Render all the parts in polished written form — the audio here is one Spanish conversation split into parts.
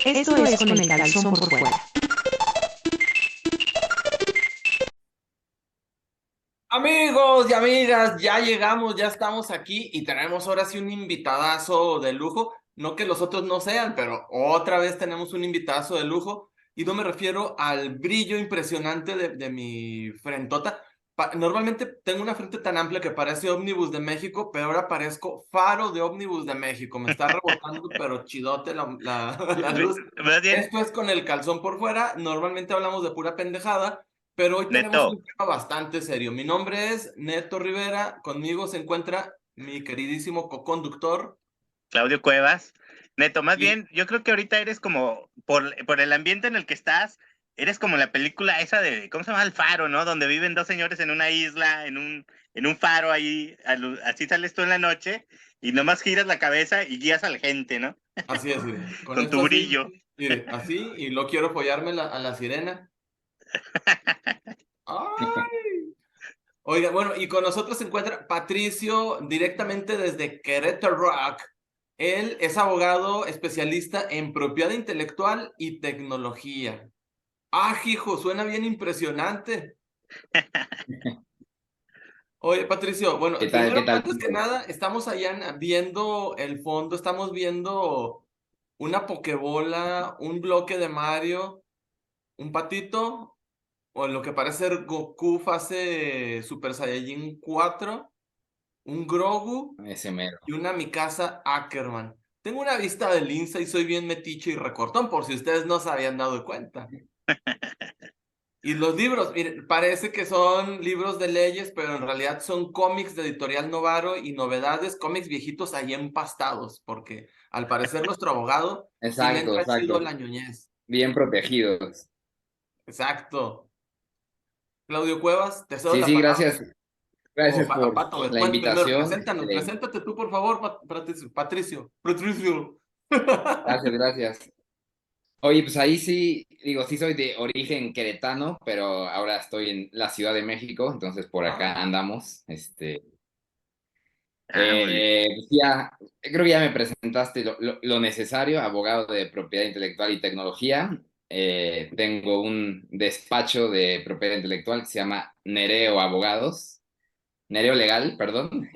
Esto es Con el Calzón por Fuera. Amigos y amigas, ya llegamos, ya estamos aquí y tenemos ahora sí un invitadazo de lujo. No que los otros no sean, pero otra vez tenemos un invitadazo de lujo. Y no me refiero al brillo impresionante de mi frentota. Normalmente tengo una frente tan amplia que parece ómnibus de México, pero ahora parezco faro de ómnibus de México. Me está rebotando, pero chidote la luz. Más bien, Esto es Con el Calzón por Fuera. Normalmente hablamos de pura pendejada. Pero hoy tenemos Neto, un tema bastante serio. Mi nombre es Neto Rivera. Conmigo se encuentra mi queridísimo co-conductor. Claudio Cuevas. Neto, más Y bien, yo creo que ahorita eres como, por el ambiente en el que estás, eres como la película esa de, ¿cómo se llama? El Faro, ¿no? Donde viven dos señores en una isla, en un faro ahí, así sales tú en la noche y nomás giras la cabeza y guías a la gente, ¿no? así es, mire. Con Con esto tu así, brillo. mire, así, y no quiero follarme a la sirena. ¡Ay! Oiga, bueno, y con nosotros se encuentra Patricio, directamente desde Querétaro Rock. Él es abogado especialista en propiedad intelectual y tecnología. ¡Ah, hijo! Suena bien impresionante. Oye, Patricio, bueno, ¿Qué tal? ¿Qué primero, tal? antes que nada, estamos allá viendo el fondo, estamos viendo una pokebola, un bloque de Mario, un patito, o lo que parece ser Goku fase Super Saiyajin 4, un Grogu Ese mero. y una Mikasa Ackerman. Tengo una vista de lince y soy bien metiche y recortón, por si ustedes no se habían dado cuenta. Y los libros, miren, parece que son libros de leyes, pero en realidad son cómics de Editorial Novaro y novedades, cómics viejitos ahí empastados, porque al parecer nuestro abogado sí le Exacto, entra chido exacto. la ñoñez. Bien protegidos. Exacto. Claudio Cuevas, te cedo Sí, la sí, palabra. gracias. O Gracias por Pato, a ver, la primero, invitación. preséntate tú, por favor, Patricio. Patricio. Patricio. Gracias, gracias. Oye, pues ahí sí, digo, sí soy de origen queretano, pero ahora estoy en la Ciudad de México, entonces por acá Ah, andamos. Ah, muy bien. Pues ya, creo que ya me presentaste lo necesario, abogado de propiedad intelectual y tecnología. Tengo un despacho de propiedad intelectual que se llama Nereo Abogados, Nereo Legal, perdón,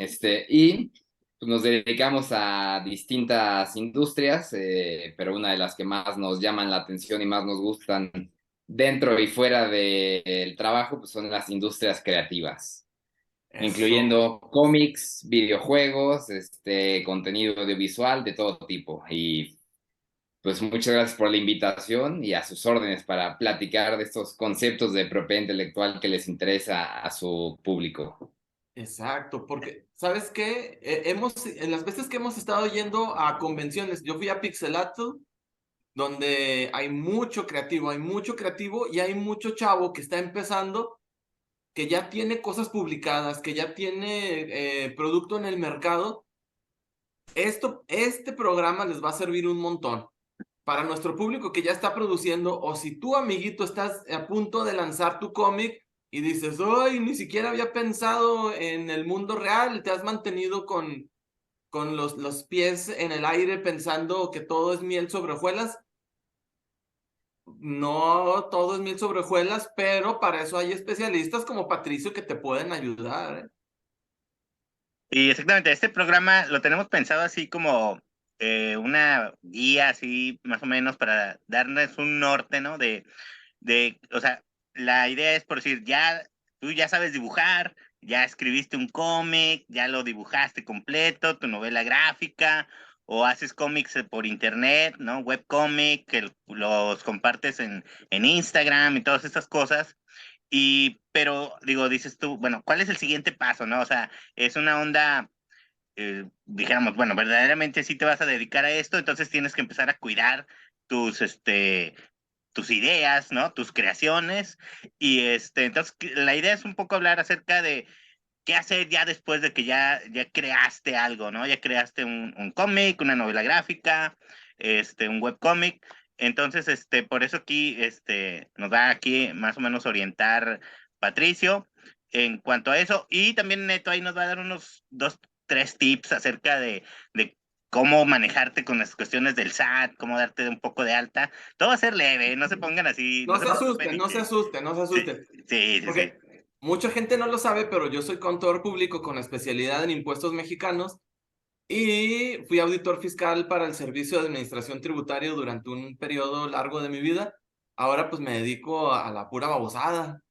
y pues, nos dedicamos a distintas industrias, pero una de las que más nos llaman la atención y más nos gustan dentro y fuera del trabajo, pues son las industrias creativas, eso. incluyendo cómics, videojuegos, contenido audiovisual de todo tipo. Y pues muchas gracias por la invitación y a sus órdenes para platicar de estos conceptos de propiedad intelectual que les interesa a su público. Exacto, porque, ¿sabes qué? En las veces que hemos estado yendo a convenciones, yo fui a Pixelato, donde hay mucho creativo y hay mucho chavo que está empezando, que ya tiene cosas publicadas, que ya tiene producto en el mercado. Este programa les va a servir un montón para nuestro público que ya está produciendo, o si tú, amiguito, estás a punto de lanzar tu cómic y dices, ay, ni siquiera había pensado en el mundo real, te has mantenido con los pies en el aire pensando que todo es miel sobre hojuelas. No todo es miel sobre hojuelas, pero para eso hay especialistas como Patricio que te pueden ayudar, ¿eh? Y exactamente, este programa lo tenemos pensado así como una guía, así más o menos, para darles un norte, ¿no? O sea, la idea es por decir, tú ya sabes dibujar, ya escribiste un cómic, ya lo dibujaste completo, tu novela gráfica, o haces cómics por internet, ¿no? Webcomic, que los compartes en Instagram y todas estas cosas. Pero digo, dices tú, bueno, ¿cuál es el siguiente paso, no? O sea, es una onda, dijéramos, bueno, verdaderamente sí te vas a dedicar a esto, entonces tienes que empezar a cuidar tus, tus ideas, ¿no? Tus creaciones. Entonces, la idea es un poco hablar acerca de qué hacer ya después de que ya creaste algo, ¿no? Ya creaste un cómic, una novela gráfica, un webcómic. Entonces, por eso aquí, nos va aquí más o menos orientar Patricio en cuanto a eso. Y también Neto ahí nos va a dar unos dos, tres tips acerca de cómo manejarte con las cuestiones del SAT, cómo darte un poco de alta. Todo va a ser leve, no se pongan así, no No se se preocupen asusten, y no se que... asusten, no se Sí, asusten. sí, sí, sí. Porque mucha gente no lo sabe, pero yo soy contador público con especialidad en impuestos mexicanos y fui auditor fiscal para el Servicio de Administración Tributaria durante un periodo largo de mi vida. Ahora pues me dedico a la pura babosada.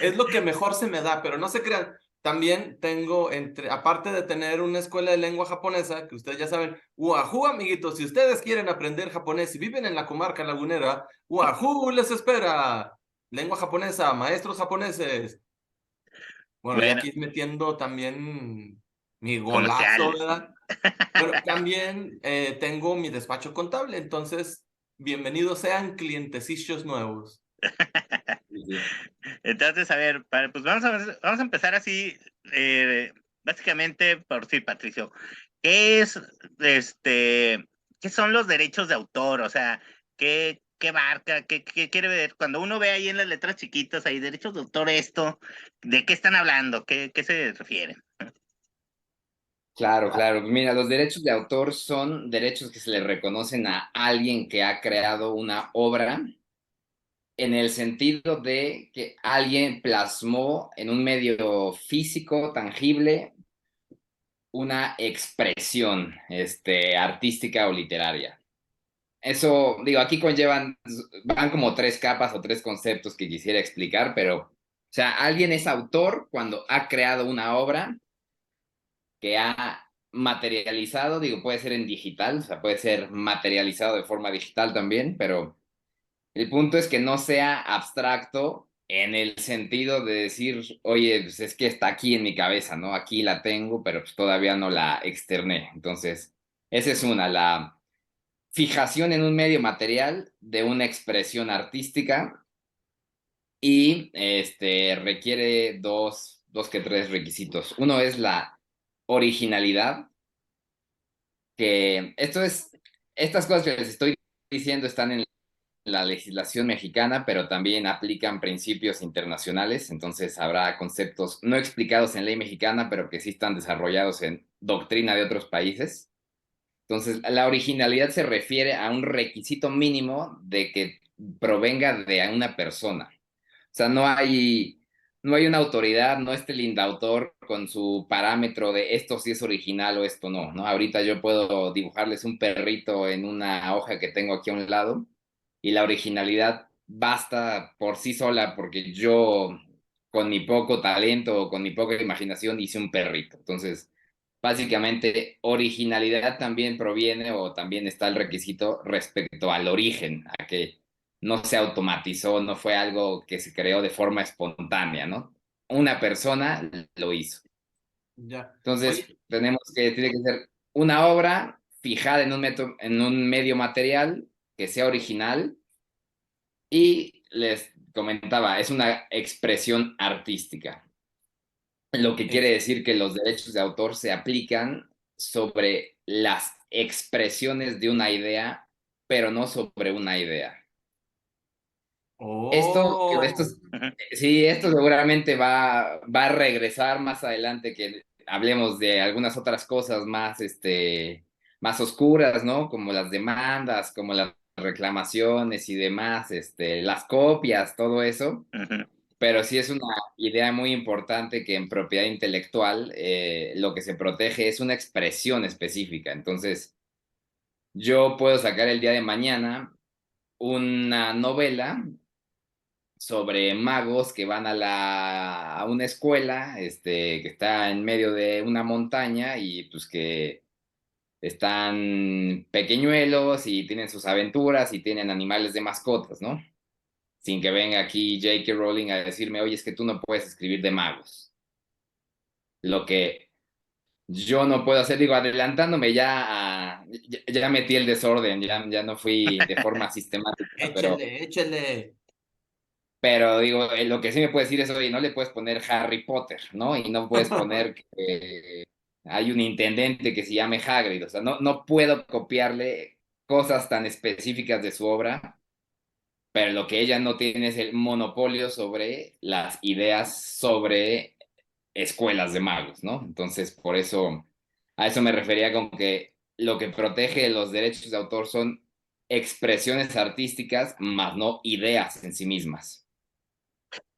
Es lo que mejor se me da, pero no se crean. También tengo, aparte de tener una escuela de lengua japonesa, que ustedes ya saben, Wahoo, amiguitos, si ustedes quieren aprender japonés y viven en la comarca lagunera, Wahoo les espera. Lengua japonesa, maestros japoneses. Bueno, ya Bueno, aquí metiendo también mi golazo, comercial. ¿verdad? Bueno, también tengo mi despacho contable, entonces, bienvenidos sean clientecillos nuevos. Sí, sí. Entonces, a ver, pues vamos a empezar así, básicamente por sí, Patricio. ¿Qué es, qué son los derechos de autor? O sea, ¿qué marca? ¿Qué quiere ver? Cuando uno ve ahí en las letras chiquitas, ahí, derechos de autor, esto, ¿de qué están hablando? ¿Qué se refieren? Claro, claro. Mira, los derechos de autor son derechos que se le reconocen a alguien que ha creado una obra en el sentido de que alguien plasmó en un medio físico, tangible, una expresión, artística o literaria. Eso, digo, aquí van como tres capas o tres conceptos que quisiera explicar, pero, o sea, alguien es autor cuando ha creado una obra que ha materializado, digo, puede ser en digital, o sea, puede ser materializado de forma digital también, pero el punto es que no sea abstracto en el sentido de decir, oye, pues es que está aquí en mi cabeza, ¿no? Aquí la tengo, pero pues todavía no la externé. Entonces, esa es una, la fijación en un medio material de una expresión artística y requiere dos que tres requisitos. Uno es la originalidad, que estas cosas que les estoy diciendo están en la legislación mexicana, pero también aplican principios internacionales, entonces habrá conceptos no explicados en ley mexicana, pero que sí están desarrollados en doctrina de otros países. Entonces, la originalidad se refiere a un requisito mínimo de que provenga de una persona. O sea, no hay una autoridad, no este lindautor con su parámetro de esto sí es original o esto no, ¿no? Ahorita yo puedo dibujarles un perrito en una hoja que tengo aquí a un lado y la originalidad basta por sí sola porque yo con mi poco talento o con mi poca imaginación hice un perrito. Entonces, básicamente, originalidad también proviene o también está el requisito respecto al origen, a que no se automatizó, no fue algo que se creó de forma espontánea, ¿no? Una persona lo hizo. Ya. Entonces, Oye, tiene que ser una obra fijada en un medio material que sea original y les comentaba, es una expresión artística, lo que quiere es, decir que los derechos de autor se aplican sobre las expresiones de una idea, pero no sobre una idea. oh, Sí, esto seguramente va a regresar más adelante que hablemos de algunas otras cosas más, más oscuras, ¿no? Como las demandas, como las reclamaciones y demás, las copias, todo eso. Pero sí es una idea muy importante que en propiedad intelectual lo que se protege es una expresión específica. Entonces, yo puedo sacar el día de mañana una novela sobre magos que van a una escuela, que está en medio de una montaña y pues que están pequeñuelos y tienen sus aventuras y tienen animales de mascotas, ¿no? Sin que venga aquí J.K. Rowling a decirme, oye, es que tú no puedes escribir de magos. Lo que yo no puedo hacer, digo, adelantándome ya metí el desorden, ya no fui de forma sistemática, pero échele, échele. digo, lo que sí me puede decir es, oye, no le puedes poner Harry Potter, ¿no? Y no puedes poner que hay un intendente que se llame Hagrid, o sea, no puedo copiarle cosas tan específicas de su obra, pero lo que ella no tiene es el monopolio sobre las ideas sobre escuelas de magos, ¿no? Entonces, por eso A eso me refería con que lo que protege los derechos de autor son expresiones artísticas, más no ideas en sí mismas.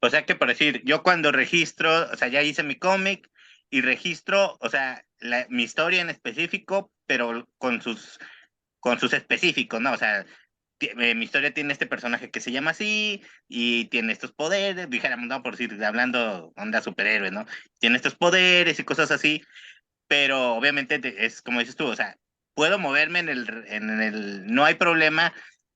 O sea que por decir, yo cuando registro, o sea, ya hice mi cómic y registro, o sea, mi historia en específico, pero con sus específicos, ¿no? O sea, mi historia tiene este personaje que se llama así y tiene estos poderes, dijéramos, no, por decir, hablando onda superhéroe, ¿no? Tiene estos poderes y cosas así, pero obviamente es como dices tú, o sea, puedo moverme no hay problema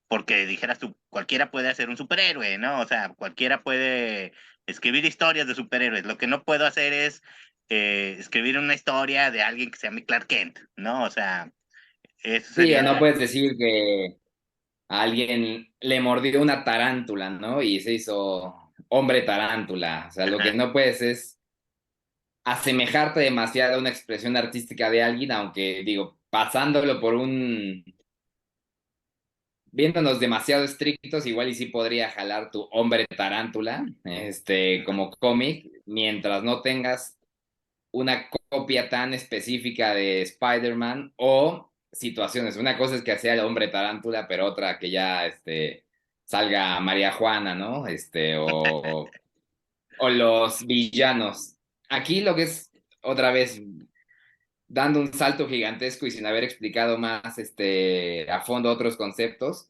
porque dijeras tú, cualquiera puede hacer un superhéroe, ¿no? O sea, cualquiera puede escribir historias de superhéroes. Lo que no puedo hacer es escribir una historia de alguien que se llame Clark Kent, ¿no? O sea, eso Sí, o sería... no puedes decir que a alguien le mordió una tarántula, ¿no? Y se hizo hombre tarántula. O sea, lo que Ajá. no puedes es asemejarte demasiado a una expresión artística de alguien, aunque digo, pasándolo por un, viéndonos demasiado estrictos, igual y sí podría jalar tu hombre tarántula, como cómic, mientras no tengas una copia tan específica de Spider-Man o situaciones. Una cosa es que sea el hombre tarántula, pero otra que ya, salga María Juana, ¿no? O los villanos. Aquí lo que es, otra vez, dando un salto gigantesco y sin haber explicado más a fondo otros conceptos,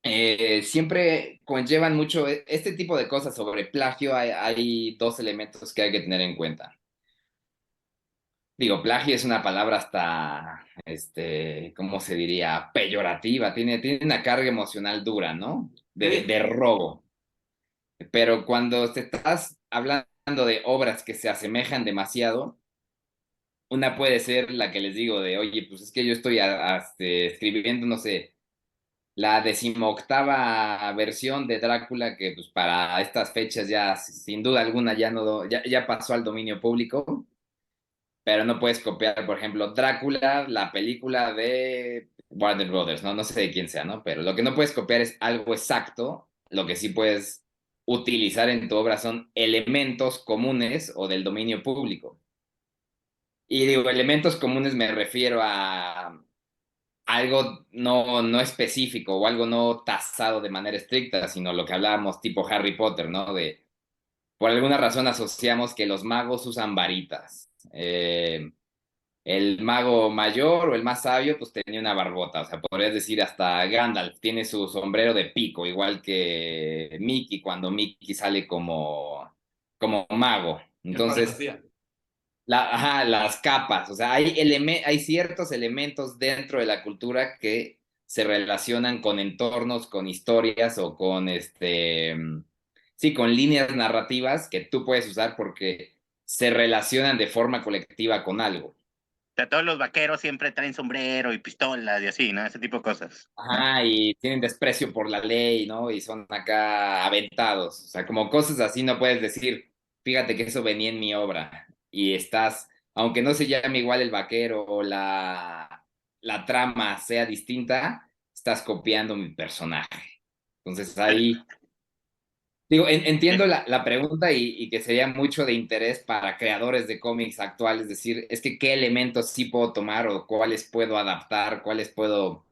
siempre conllevan mucho este tipo de cosas sobre plagio. Hay dos elementos que hay que tener en cuenta. Digo, plagio es una palabra hasta, ¿cómo se diría? Peyorativa, tiene una carga emocional dura, ¿no? Sí. De robo. Pero cuando te estás hablando de obras que se asemejan demasiado, una puede ser la que les digo de, oye, pues es que yo estoy escribiendo, no sé, la 18ª versión de Drácula, que pues para estas fechas ya, sin duda alguna, ya pasó al dominio público, pero no puedes copiar, por ejemplo, Drácula, la película de Warner Brothers, ¿no? No sé de quién sea, ¿no? Pero lo que no puedes copiar es algo exacto, lo que sí puedes utilizar en tu obra son elementos comunes o del dominio público. Y digo, elementos comunes me refiero a algo no específico o algo no tasado de manera estricta, sino lo que hablábamos tipo Harry Potter, ¿no? De, por alguna razón asociamos que los magos usan varitas. El mago mayor o el más sabio, pues tenía una barbota. O sea, podrías decir hasta Gandalf tiene su sombrero de pico, igual que Mickey cuando Mickey sale como mago. En Entonces, fantasía. ajá, las capas. O sea, hay ciertos elementos dentro de la cultura que se relacionan con entornos, con historias o con sí, con líneas narrativas que tú puedes usar porque se relacionan de forma colectiva con algo. O sea, todos los vaqueros siempre traen sombrero y pistolas y así, ¿no? Ese tipo de cosas, ¿no? Ajá, y tienen desprecio por la ley, ¿no? Y son acá aventados. O sea, como cosas así no puedes decir, fíjate que eso venía en mi obra. Y estás, aunque no se llame igual el vaquero o la trama sea distinta, estás copiando mi personaje. Entonces ahí, digo, entiendo Sí. la pregunta y que sería mucho de interés para creadores de cómics actuales, decir, es que qué elementos sí puedo tomar o cuáles puedo adaptar, cuáles puedo.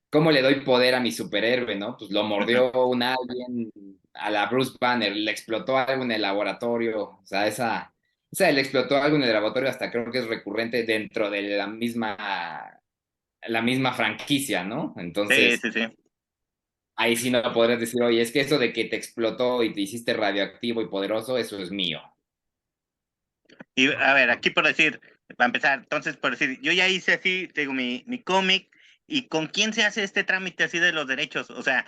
¿Cómo le doy poder a mi superhéroe, no? Pues lo Ajá. mordió un alien a la Bruce Banner, le explotó algo en el laboratorio, o sea, le explotó algo en el laboratorio hasta creo que es recurrente dentro de la misma franquicia, ¿no? Sí, Entonces, sí, sí. ahí sí no podrías decir, oye, es que eso de que te explotó y te hiciste radioactivo y poderoso, eso es mío. Y a ver, aquí por decir, para empezar, entonces por decir, yo ya hice así, te digo, mi cómic, ¿y con quién se hace este trámite así de los derechos? O sea,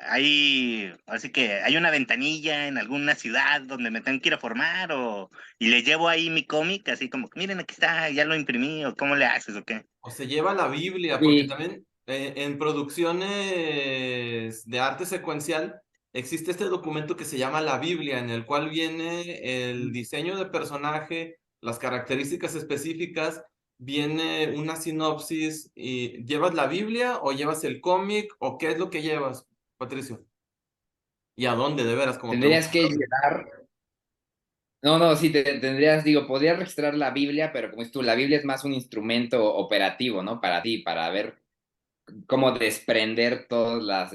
así que hay una ventanilla en alguna ciudad donde me tengo que ir a formar y le llevo ahí mi cómic, así como, miren, aquí está, ya lo imprimí, o cómo le haces, o qué. O se lleva la Biblia, porque Sí, también en producciones de arte secuencial existe este documento que se llama la Biblia, en el cual viene el diseño de personaje, las características específicas, viene una sinopsis y ¿llevas la Biblia o llevas el cómic o qué es lo que llevas, Patricio? ¿Y a dónde, de veras, como tendrías pregunta? que llevar No, no, sí, tendrías, digo, podrías registrar la Biblia, pero como dices tú, la Biblia es más un instrumento operativo, ¿no? Para ti, para ver cómo desprender todas las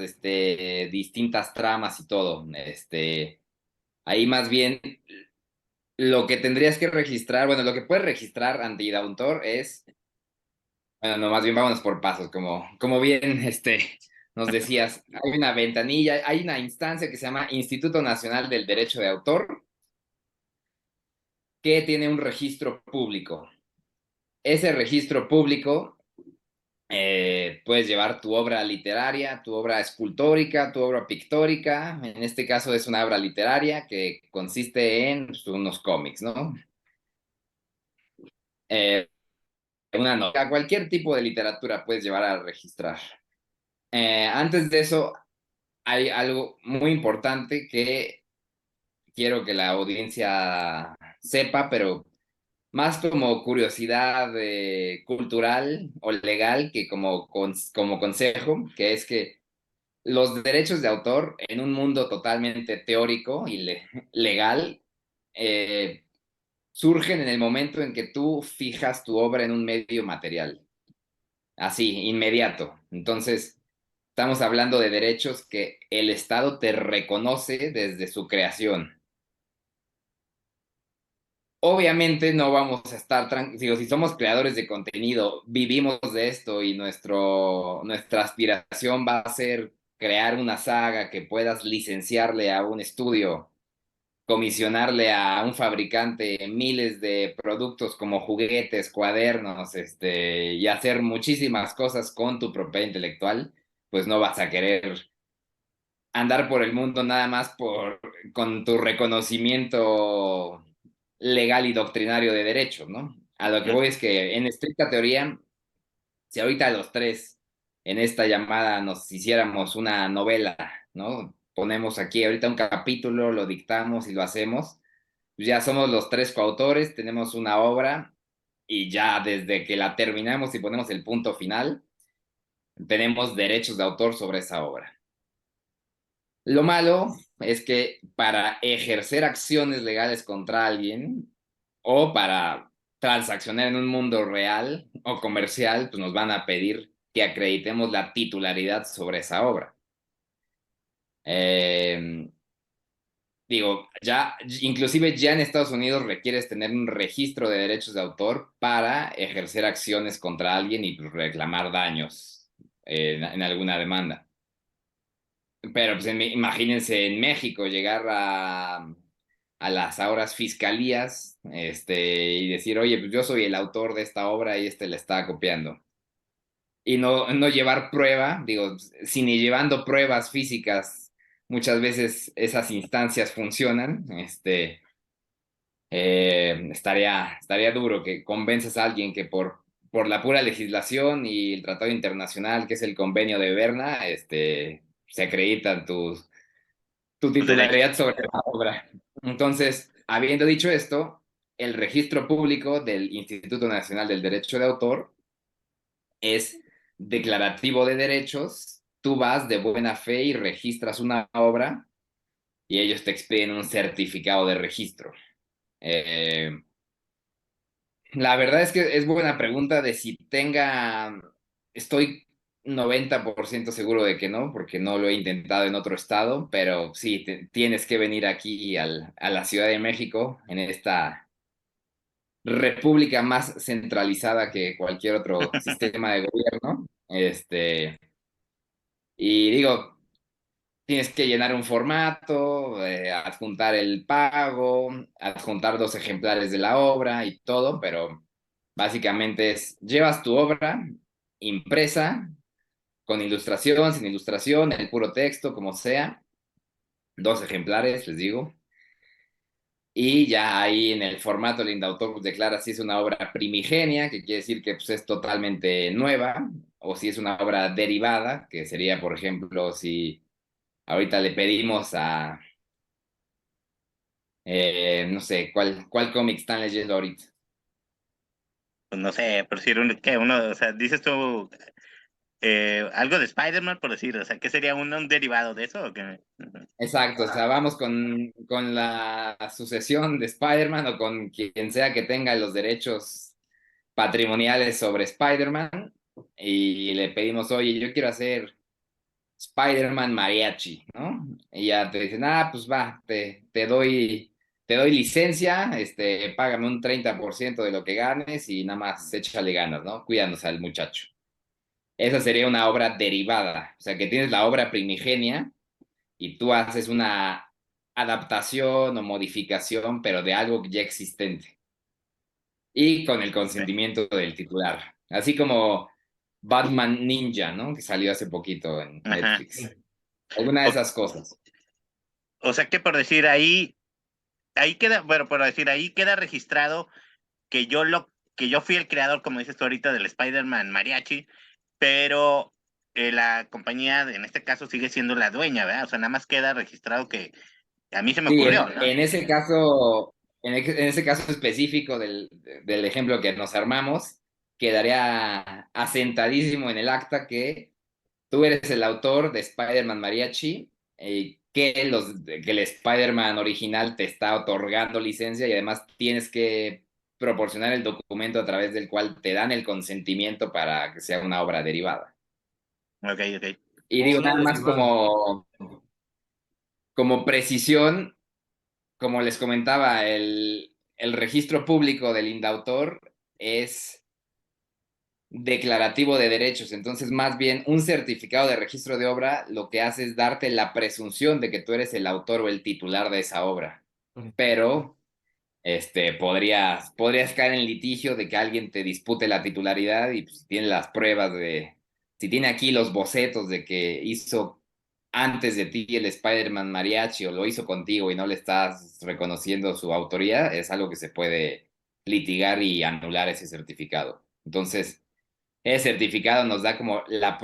distintas tramas y todo. Ahí más bien lo que tendrías que registrar, bueno, lo que puedes registrar ante el autor es, bueno, no, más bien vámonos por pasos, como bien nos decías, hay una ventanilla, hay una instancia que se llama Instituto Nacional del Derecho de Autor, que tiene un registro público. Ese registro público puedes llevar tu obra literaria, tu obra escultórica, tu obra pictórica. En este caso es una obra literaria que consiste en pues, unos cómics, ¿no? Eh, una novela, cualquier tipo de literatura puedes llevar a registrar. Antes de eso, hay algo muy importante que quiero que la audiencia sepa, pero más como curiosidad cultural o legal que como consejo, que es que los derechos de autor en un mundo totalmente teórico y legal eh, surgen en el momento en que tú fijas tu obra en un medio material, así, inmediato. Entonces, estamos hablando de derechos que el Estado te reconoce desde su creación. Obviamente no vamos a estar tranquilos, si somos creadores de contenido, vivimos de esto y nuestra aspiración va a ser crear una saga que puedas licenciarle a un estudio, comisionarle a un fabricante miles de productos como juguetes, cuadernos, y hacer muchísimas cosas con tu propiedad intelectual, pues no vas a querer andar por el mundo nada más con tu reconocimiento legal y doctrinario de derechos, ¿no? A lo que voy es que en estricta teoría, si ahorita los tres en esta llamada nos hiciéramos una novela, ¿no? Ponemos aquí ahorita un capítulo, lo dictamos y lo hacemos, pues ya somos los tres coautores, tenemos una obra y ya desde que la terminamos y ponemos el punto final, tenemos derechos de autor sobre esa obra. Lo malo es que para ejercer acciones legales contra alguien o para transaccionar en un mundo real o comercial, pues nos van a pedir que acreditemos la titularidad sobre esa obra. Eh, Digo, ya, inclusive ya en Estados Unidos requieres tener un registro de derechos de autor para ejercer acciones contra alguien y pues, reclamar daños en alguna demanda. Pero pues imagínense en México llegar a las ahora fiscalías y decir, oye, pues yo soy el autor de esta obra y le está copiando. Y no llevar prueba, digo, si ni llevando pruebas físicas, muchas veces esas instancias funcionan, estaría duro que convenzas a alguien que por la pura legislación y el tratado internacional, que es el convenio de Berna, se acreditan tu Los derechos. titularidad sobre la obra. Entonces, habiendo dicho esto, el registro público del Instituto Nacional del Derecho de Autor es declarativo de derechos. Tú vas de buena fe y registras una obra y ellos te expiden un certificado de registro. Eh, la verdad es que es buena pregunta de si estoy 90% seguro de que no, porque no lo he intentado en otro estado, pero sí, tienes que venir aquí a la Ciudad de México, en esta república más centralizada que cualquier otro sistema de gobierno. Y digo, tienes que llenar un formato, adjuntar el pago, adjuntar 2 ejemplares de la obra y todo, pero básicamente llevas tu obra impresa, con ilustración, sin ilustración, el puro texto, como sea, 2 ejemplares, les digo, y ya ahí en el formato el indautor pues, declara si es una obra primigenia, que quiere decir que pues, es totalmente nueva, o si es una obra derivada, que sería, por ejemplo, si ahorita le pedimos no sé, ¿cuál cómic están leyendo ahorita? Pues no sé, por decir que uno, o sea, dices tú, algo de Spider-Man, por decir, o sea, ¿qué sería un derivado de eso? ¿O qué? Ujú. Exacto, o sea, vamos con la sucesión de Spider-Man o con quien sea que tenga los derechos patrimoniales sobre Spider-Man y le pedimos, oye, yo quiero hacer Spider-Man mariachi, ¿no? Y ya te dicen, pues va, te doy licencia, págame un 30% de lo que ganes y nada más échale ganas, ¿no? Cuidándose al muchacho. Esa sería una obra derivada, o sea, que tienes la obra primigenia y tú haces una adaptación o modificación, pero de algo ya existente y con el Ok. consentimiento del titular. Así como Batman Ninja, ¿no? Que salió hace poquito en Ajá. Netflix. Alguna de O, esas cosas. o sea que por decir ahí queda, bueno, por decir, ahí queda registrado que yo fui el creador, como dices tú ahorita, del Spider-Man Mariachi, pero la compañía, en este caso, sigue siendo la dueña, ¿verdad? O sea, nada más queda registrado que a mí se me Sí, ocurrió, ¿no? en ese caso, en ese caso específico del ejemplo que nos armamos, quedaría asentadísimo en el acta que tú eres el autor de Spider-Man Mariachi, que el Spider-Man original te está otorgando licencia y además tienes que proporcionar el documento a través del cual te dan el consentimiento para que sea una obra derivada. Ok, ok. Y digo, Obra nada más derivada. como precisión, como les comentaba, el registro público del indautor es declarativo de derechos. Entonces, más bien, un certificado de registro de obra lo que hace es darte la presunción de que tú eres el autor o el titular de esa obra. Pero podrías caer en litigio de que alguien te dispute la titularidad y pues, si tiene las pruebas si tiene aquí los bocetos de que hizo antes de ti el Spider-Man Mariachi o lo hizo contigo y no le estás reconociendo su autoría, es algo que se puede litigar y anular ese certificado. Entonces, ese certificado nos da como la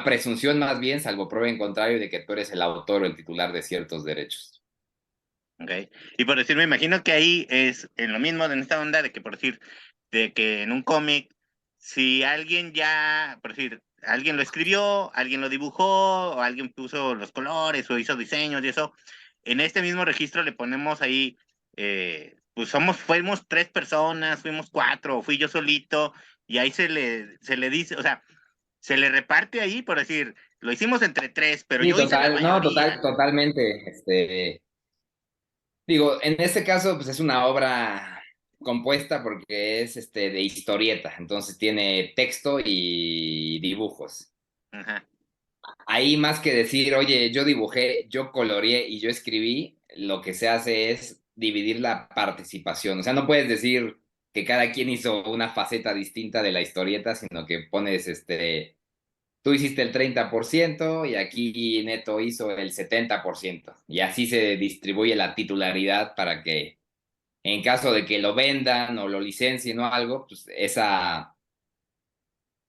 presunción más bien, salvo prueba en contrario de que tú eres el autor o el titular de ciertos derechos. Ok. Y por decir, me imagino que ahí es en lo mismo, en esta onda de que, por decir, de que en un cómic, si alguien ya, por decir, alguien lo escribió, alguien lo dibujó, o alguien puso los colores o hizo diseños y eso, en este mismo registro le ponemos ahí, pues fuimos 3 personas, fuimos 4, o fui yo solito, y ahí se le dice, o sea, se le reparte ahí, por decir, lo hicimos entre 3, pero Sí, yo hice la total, no, mayoría, ¿no? totalmente. Digo, en este caso, pues es una obra compuesta porque es de historieta, entonces tiene texto y dibujos. Ajá. Ahí más que decir, oye, yo dibujé, yo coloreé y yo escribí, lo que se hace es dividir la participación. O sea, no puedes decir que cada quien hizo una faceta distinta de la historieta, sino que pones, tú hiciste el 30% y aquí Neto hizo el 70%. Y así se distribuye la titularidad para que en caso de que lo vendan o lo licencien o algo, pues esa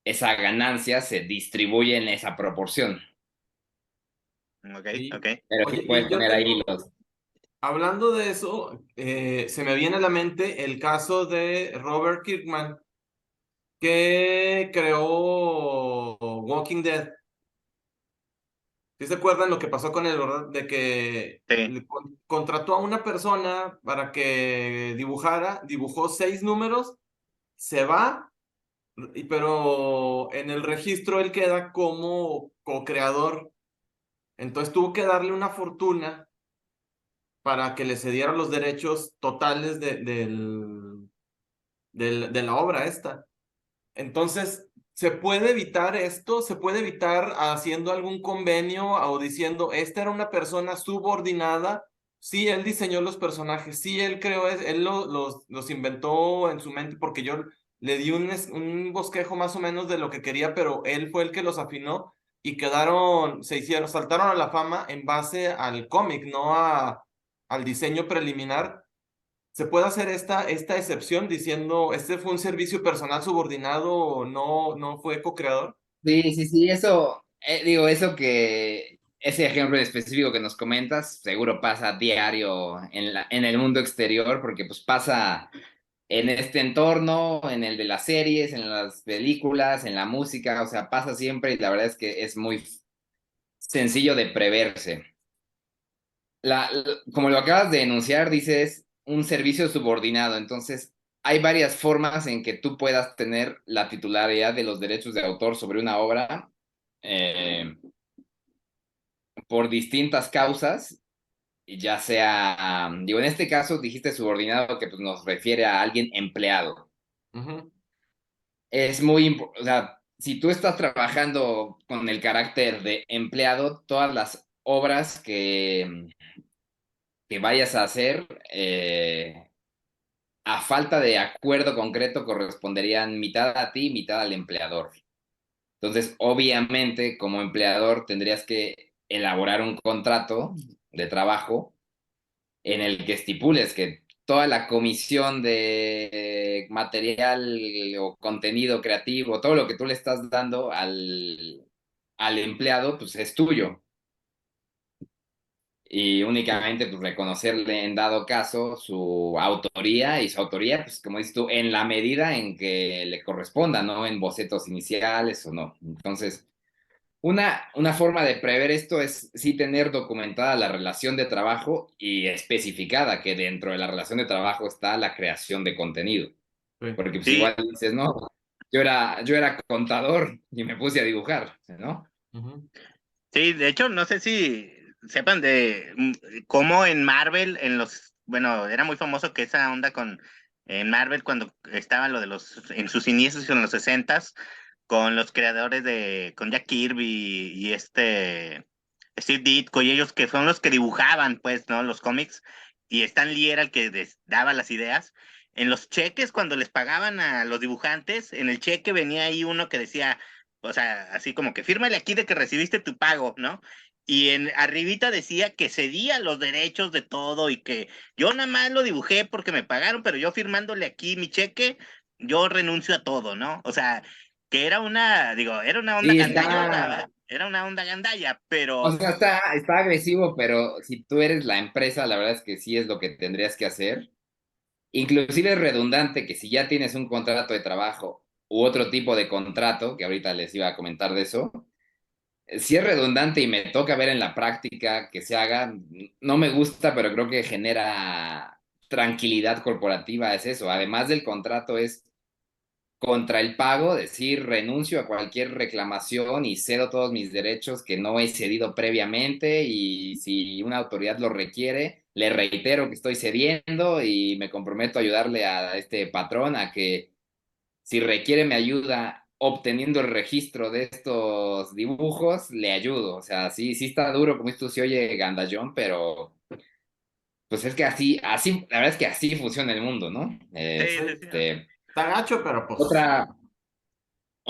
ganancia se distribuye en esa proporción. Ok, Sí. ok. Pero sí Oye, puedes y yo poner ahí tengo, los... hablando de eso, se me viene a la mente el caso de Robert Kirkman, que creó Walking Dead. ¿Sí se acuerdan lo que pasó con él, verdad? De que Sí, contrató a una persona para que dibujara, dibujó 6 números, se va, pero en el registro él queda como co-creador. Entonces tuvo que darle una fortuna para que le cediera los derechos totales de la obra esta. Entonces, ¿se puede evitar esto? ¿Se puede evitar haciendo algún convenio o diciendo, esta era una persona subordinada? Sí, él diseñó los personajes, sí, él creó, él los inventó en su mente porque yo le di un bosquejo más o menos de lo que quería, pero él fue el que los afinó y quedaron, saltaron a la fama en base al cómic, no al diseño preliminar. ¿Se puede hacer esta excepción diciendo, este fue un servicio personal subordinado, no fue co-creador? Sí, sí, sí, eso, digo, ese ejemplo en específico que nos comentas, seguro pasa diario en el mundo exterior, porque pues pasa en este entorno, en el de las series, en las películas, en la música, o sea, pasa siempre y la verdad es que es muy sencillo de preverse. Como lo acabas de enunciar, dices un servicio subordinado, entonces hay varias formas en que tú puedas tener la titularidad de los derechos de autor sobre una obra eh, por distintas causas, ya sea, digo, en este caso dijiste subordinado que pues, nos refiere a alguien empleado. Ujú. Es muy importante, o sea, si tú estás trabajando con el carácter de empleado, todas las obras que vayas a hacer, a falta de acuerdo concreto, corresponderían mitad a ti, mitad al empleador. Entonces, obviamente, como empleador, tendrías que elaborar un contrato de trabajo en el que estipules que toda la comisión de material o contenido creativo, todo lo que tú le estás dando al empleado, pues es tuyo. Y únicamente pues reconocerle en dado caso su autoría y su autoría, pues como dices tú, en la medida en que le corresponda, ¿no? En bocetos iniciales o no. Entonces, una forma de prever esto es sí tener documentada la relación de trabajo y especificada que dentro de la relación de trabajo está la creación de contenido. Sí. Porque pues Sí, igual dices, no, yo era contador y me puse a dibujar, ¿no? Ujú. sí, de hecho, no sé si sepan de cómo en Marvel, bueno, era muy famoso que esa onda con en Marvel cuando estaba lo de en sus inicios en los sesentas, con los creadores con Jack Kirby y Steve Ditko y ellos que son los que dibujaban, pues, ¿no? Los cómics, y Stan Lee era el que daba las ideas. En los cheques, cuando les pagaban a los dibujantes, en el cheque venía ahí uno que decía, o sea, así como que fírmale aquí de que recibiste tu pago, ¿no? Y en arribita decía que cedía los derechos de todo y que yo nada más lo dibujé porque me pagaron, pero yo firmándole aquí mi cheque, yo renuncio a todo, ¿no? O sea, que era una onda Sí, gandallona, era una onda gandalla, o pero sea, está agresivo, pero si tú eres la empresa, la verdad es que sí es lo que tendrías que hacer. Inclusive es redundante que si ya tienes un contrato de trabajo u otro tipo de contrato, que ahorita les iba a comentar de eso, si es redundante y me toca ver en la práctica que se haga, no me gusta, pero creo que genera tranquilidad corporativa, es eso. Además del contrato es contra el pago, decir renuncio a cualquier reclamación y cedo todos mis derechos que no he cedido previamente y si una autoridad lo requiere, le reitero que estoy cediendo y me comprometo a ayudarle a este patrón a que si requiere mi ayuda obteniendo el registro de estos dibujos, le ayudo. O sea, sí, sí está duro, como esto se oye gandallón, pero pues es que la verdad es que así funciona el mundo, ¿no? sí, sí, sí. Está gacho, pero pues.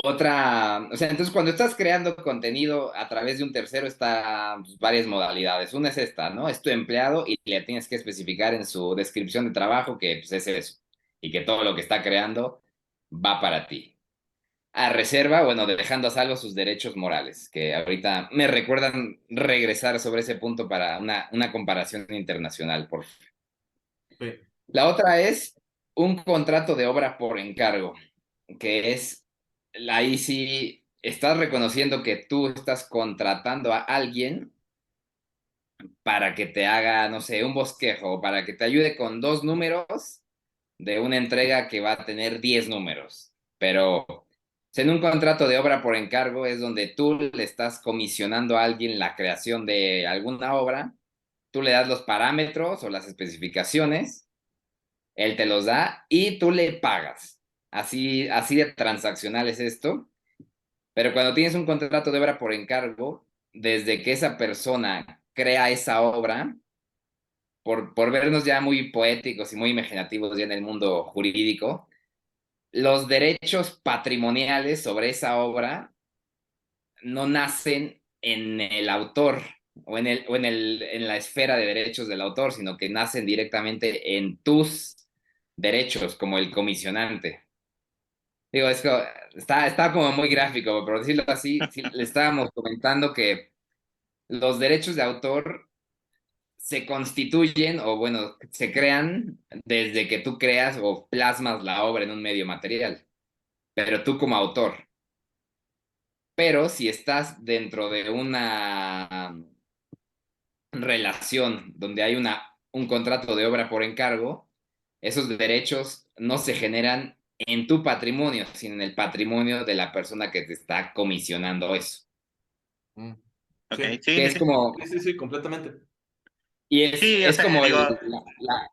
Otra, o sea, entonces cuando estás creando contenido a través de un tercero está pues, varias modalidades. Una es esta, ¿no? Es tu empleado y le tienes que especificar en su descripción de trabajo que pues, es eso y que todo lo que está creando va para ti. A reserva, bueno, dejando a salvo sus derechos morales, que ahorita me recuerdan regresar sobre ese punto para una comparación internacional, por favor. Sí. La otra es un contrato de obra por encargo, que es, ahí sí estás reconociendo que tú estás contratando a alguien para que te haga, no sé, un bosquejo, para que te ayude con 2 números de una entrega que va a tener 10 números. Pero en un contrato de obra por encargo es donde tú le estás comisionando a alguien la creación de alguna obra, tú le das los parámetros o las especificaciones, él te los da y tú le pagas. Así de transaccional es esto. Pero cuando tienes un contrato de obra por encargo, desde que esa persona crea esa obra, por vernos ya muy poéticos y muy imaginativos ya en el mundo jurídico, los derechos patrimoniales sobre esa obra no nacen en el autor en la esfera de derechos del autor, sino que nacen directamente en tus derechos como el comisionante. Digo, está como muy gráfico, pero decirlo así, sí, le estábamos comentando que los derechos de autor se constituyen o bueno, se crean desde que tú creas o plasmas la obra en un medio material, pero tú como autor. Pero si estás dentro de una relación donde hay un contrato de obra por encargo, esos derechos no se generan en tu patrimonio, sino en el patrimonio de la persona que te está comisionando eso. Mm. Ok, Sí, sí, Que sí, es sí. como, sí, sí, sí, completamente. y Sí, o es sea, como digo, la-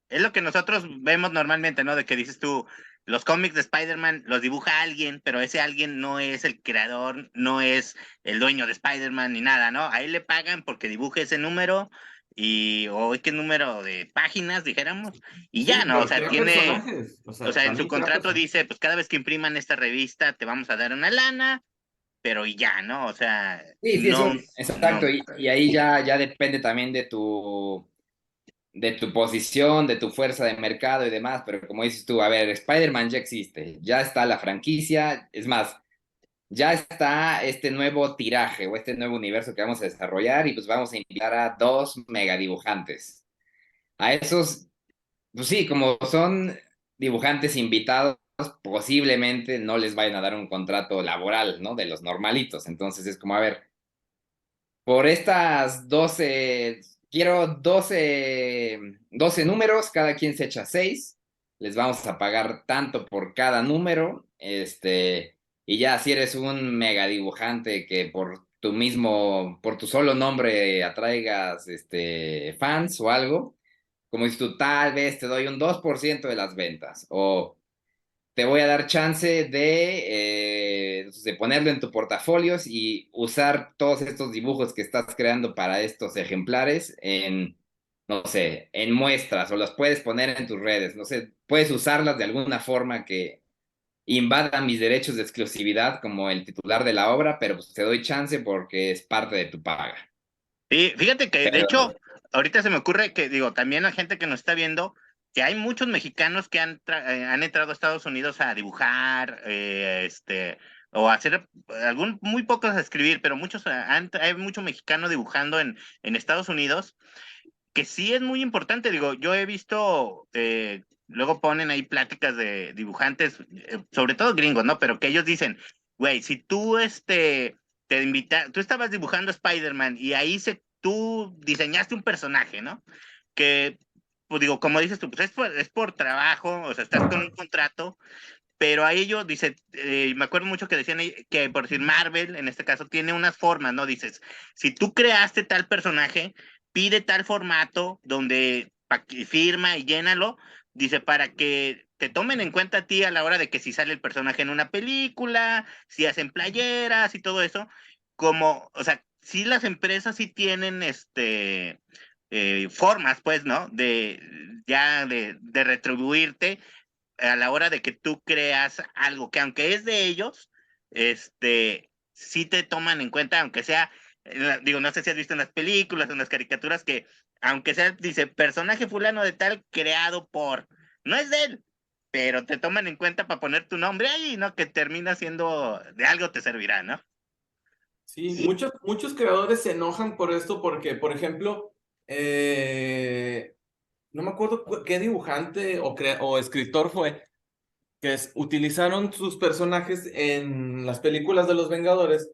es lo que nosotros vemos normalmente, ¿no? De que dices tú, los cómics de Spider-Man los dibuja alguien, pero ese alguien no es el creador, no es el dueño de Spider-Man ni nada, ¿no? A él le pagan porque dibuje ese número y, o qué número de páginas, dijéramos, y ya, Sí, ¿no? O pero sea, crea tiene, personajes. O o sea, sea, en su también crea contrato personajes. dice, pues cada vez que impriman esta revista te vamos a dar una lana, pero y ya, ¿no? O sea, Sí, sí, eso, no, exacto, no. y ahí ya depende también de tu posición, de tu fuerza de mercado y demás, pero como dices tú, a ver, Spider-Man ya existe, ya está la franquicia, es más, ya está este nuevo tiraje o este nuevo universo que vamos a desarrollar y pues vamos a invitar a dos mega dibujantes. A esos, pues sí, como son dibujantes invitados, posiblemente no les vayan a dar un contrato laboral, ¿no? De los normalitos, entonces es como, a ver, por estas 12 quiero 12 números, cada quien se echa 6, les vamos a pagar tanto por cada número, y ya si eres un mega dibujante que por tu solo nombre atraigas, fans o algo, como dices tú, tal vez te doy un 2% de las ventas, o te voy a dar chance de ponerlo en tu portafolios y usar todos estos dibujos que estás creando para estos ejemplares en, no sé, en muestras o los puedes poner en tus redes, no sé, puedes usarlas de alguna forma que invada mis derechos de exclusividad como el titular de la obra, pero pues te doy chance porque es parte de tu paga. Sí, fíjate que de Pero, hecho, ahorita se me ocurre que, digo, también la gente que nos está viendo, que hay muchos mexicanos que han entrado a Estados Unidos a dibujar, o a hacer, muy pocos a escribir, pero muchos, hay mucho mexicano dibujando en Estados Unidos, que sí es muy importante, digo, yo he visto, luego ponen ahí pláticas de dibujantes, sobre todo gringos, ¿no? Pero que ellos dicen, güey, si tú, tú estabas dibujando Spider-Man y ahí tú diseñaste un personaje, ¿no? Que, pues digo, como dices tú, pues es por trabajo, o sea, estás con un contrato, pero a ellos, dice, me acuerdo mucho que decían que, por decir, Marvel, en este caso, tiene unas formas, ¿no? Dices, si tú creaste tal personaje, pide tal formato donde firma y llénalo, dice, para que te tomen en cuenta a ti a la hora de que si sale el personaje en una película, si hacen playeras y todo eso, como, o sea, sí las empresas sí tienen formas, pues, ¿no? De retribuirte a la hora de que tú creas algo que aunque es de ellos, sí te toman en cuenta, aunque sea, digo, no sé si has visto en las películas, en las caricaturas, que aunque sea, dice, personaje fulano de tal creado por, no es de él, pero te toman en cuenta para poner tu nombre ahí, ¿no? Que termina siendo, de algo te servirá, ¿no? Sí, muchos creadores se enojan por esto porque, por ejemplo, no me acuerdo qué dibujante o escritor fue, que utilizaron sus personajes en las películas de los Vengadores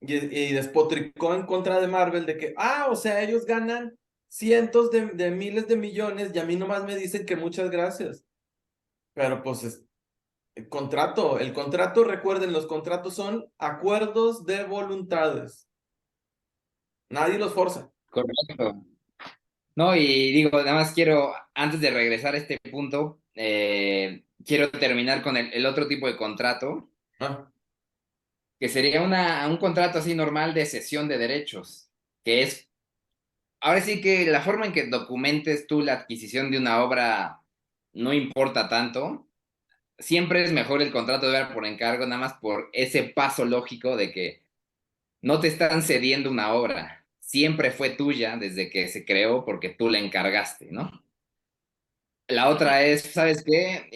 y despotricó en contra de Marvel de que, o sea, ellos ganan cientos de miles de millones y a mí nomás me dicen que muchas gracias. Pero pues el contrato, recuerden, los contratos son acuerdos de voluntades. Nadie los forza. correcto. No, y digo, nada más quiero, antes de regresar a este punto, quiero terminar con el otro tipo de contrato, Ah, que sería un contrato así normal de cesión de derechos, que es, ahora sí que la forma en que documentes tú la adquisición de una obra no importa tanto, siempre es mejor el contrato de obra por encargo, nada más por ese paso lógico de que no te están cediendo una obra, siempre fue tuya desde que se creó porque tú la encargaste, ¿no? La otra es, ¿sabes qué?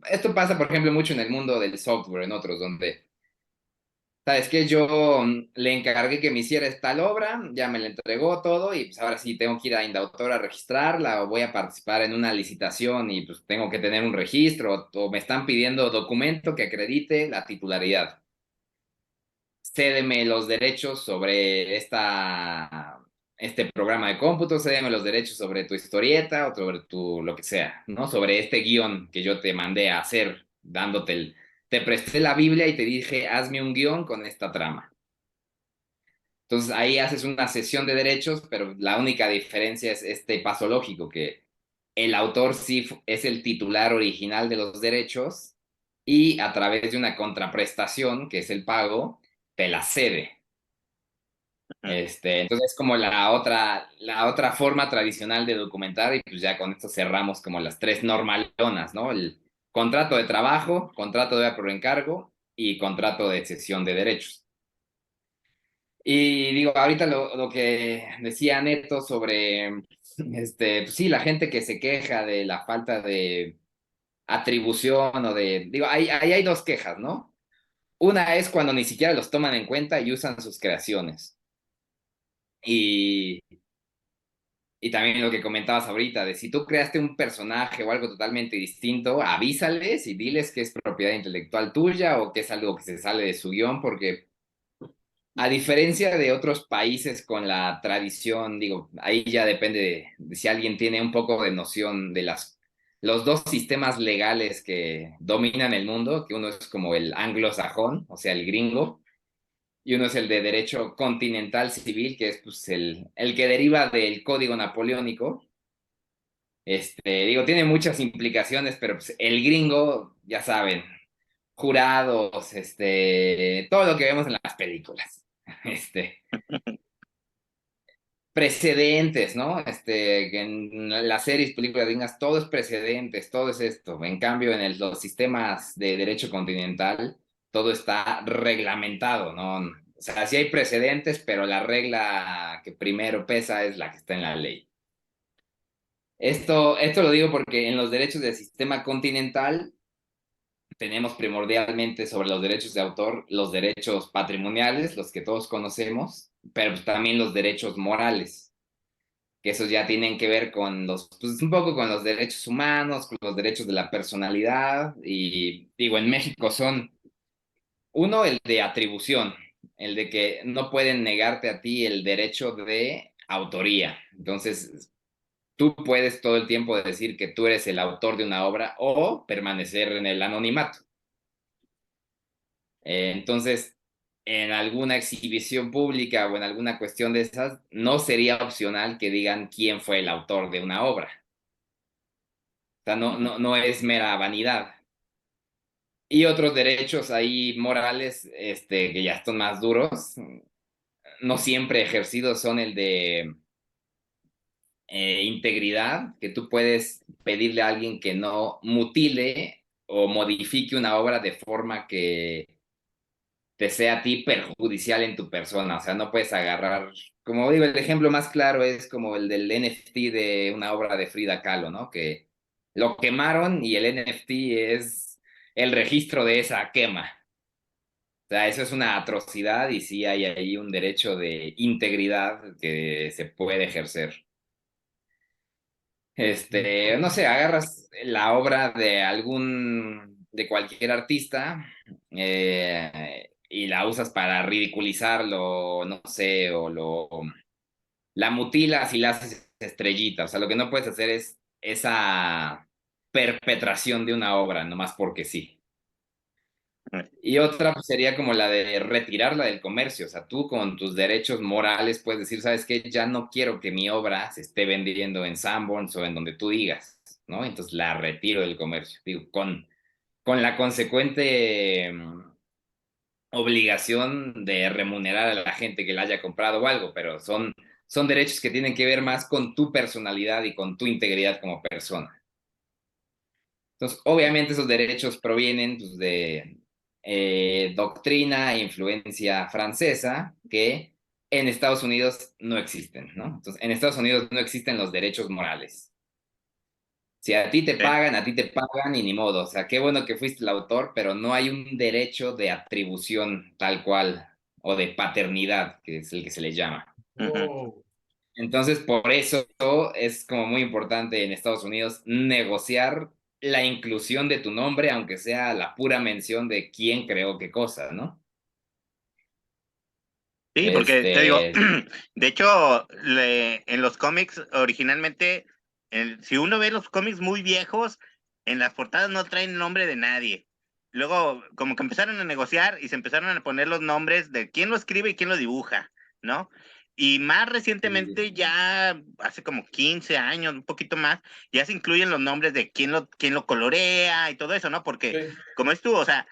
Esto pasa, por ejemplo, mucho en el mundo del software, en otros, donde ¿Sabes qué? Yo le encargué que me hiciera esta obra, ya me la entregó todo y pues ahora sí tengo que ir a Indautor a registrarla o voy a participar en una licitación y pues tengo que tener un registro o me están pidiendo documento que acredite la titularidad. Cédeme los derechos sobre este programa de cómputo, cédeme los derechos sobre tu historieta o sobre tu lo que sea, ¿no? Sobre este guión que yo te mandé a hacer, te presté la Biblia y te dije, hazme un guión con esta trama. Entonces ahí haces una cesión de derechos, pero la única diferencia es este paso lógico, que el autor sí es el titular original de los derechos y a través de una contraprestación, que es el pago, te la cede. Entonces es como la otra forma tradicional de documentar y pues ya con esto cerramos como las tres normalonas, ¿no? El contrato de trabajo, contrato de obra por encargo y contrato de cesión de derechos. Y digo, ahorita lo que decía Neto sobre, pues sí, la gente que se queja de la falta de atribución o digo, ahí hay dos quejas, ¿no? Una es cuando ni siquiera los toman en cuenta y usan sus creaciones. Y, y también lo que comentabas ahorita, de si tú creaste un personaje o algo totalmente distinto, avísales y diles que es propiedad intelectual tuya o que es algo que se sale de su guión, porque a diferencia de otros países con la tradición, digo, ahí ya depende de si alguien tiene un poco de noción de los dos sistemas legales que dominan el mundo, que uno es como el anglosajón, o sea, el gringo, y uno es el de derecho continental civil, que es pues, el que deriva del código napoleónico. Digo, tiene muchas implicaciones, pero pues, el gringo, ya saben, jurados, todo lo que vemos en las películas. Este, Precedentes, ¿no? Que en las series, películas gringas, todo es precedentes, todo es esto. En cambio, en los sistemas de derecho continental, todo está reglamentado, ¿no? O sea, sí hay precedentes, pero la regla que primero pesa es la que está en la ley. Esto lo digo porque en los derechos del sistema continental tenemos primordialmente sobre los derechos de autor los derechos patrimoniales, los que todos conocemos, pero también los derechos morales, que esos ya tienen que ver con pues un poco con los derechos humanos, con los derechos de la personalidad, y digo, en México son, uno, el de atribución, el de que no pueden negarte a ti el derecho de autoría. Entonces, tú puedes todo el tiempo decir que tú eres el autor de una obra o permanecer en el anonimato. Entonces, en alguna exhibición pública o en alguna cuestión de esas, no sería opcional que digan quién fue el autor de una obra. O sea, no es mera vanidad. Y otros derechos ahí morales, que ya están más duros, no siempre ejercidos, son el de integridad, que tú puedes pedirle a alguien que no mutile o modifique una obra de forma que te sea a ti perjudicial en tu persona. O sea, no puedes agarrar, como digo, el ejemplo más claro es como el del NFT de una obra de Frida Kahlo, ¿no? Que lo quemaron y el NFT es el registro de esa quema. O sea, eso es una atrocidad y sí hay ahí un derecho de integridad que se puede ejercer. No sé, agarras la obra de cualquier artista y la usas para ridiculizarlo, no sé, la mutilas y la haces estrellita. O sea, lo que no puedes hacer es esa perpetración de una obra, nomás porque sí. Y otra pues, sería como la de retirarla del comercio. O sea, tú con tus derechos morales puedes decir, ¿sabes qué? Ya no quiero que mi obra se esté vendiendo en Sanborns o en donde tú digas, ¿no? Entonces la retiro del comercio. Digo, con la consecuente obligación de remunerar a la gente que la haya comprado o algo, pero son derechos que tienen que ver más con tu personalidad y con tu integridad como persona. Entonces, obviamente esos derechos provienen pues, de doctrina e influencia francesa que en Estados Unidos no existen, ¿no? Entonces, en Estados Unidos no existen los derechos morales. Si a ti Sí. a ti te pagan y ni modo. O sea, qué bueno que fuiste el autor, pero no hay un derecho de atribución tal cual o de paternidad, que es el que se le llama. Ujú. Oh. Entonces, por eso es como muy importante en Estados Unidos negociar la inclusión de tu nombre, aunque sea la pura mención de quién creó qué cosa, ¿no? Sí, porque te digo, Este, de hecho, en los cómics originalmente, si uno ve los cómics muy viejos, en las portadas no traen nombre de nadie. Luego, como que empezaron a negociar y se empezaron a poner los nombres de quién lo escribe y quién lo dibuja, ¿no? Y más recientemente, ya hace como 15 años, un poquito más, ya se incluyen los nombres de quién lo colorea y todo eso, ¿no? Porque, Sí. como es tú, o sea,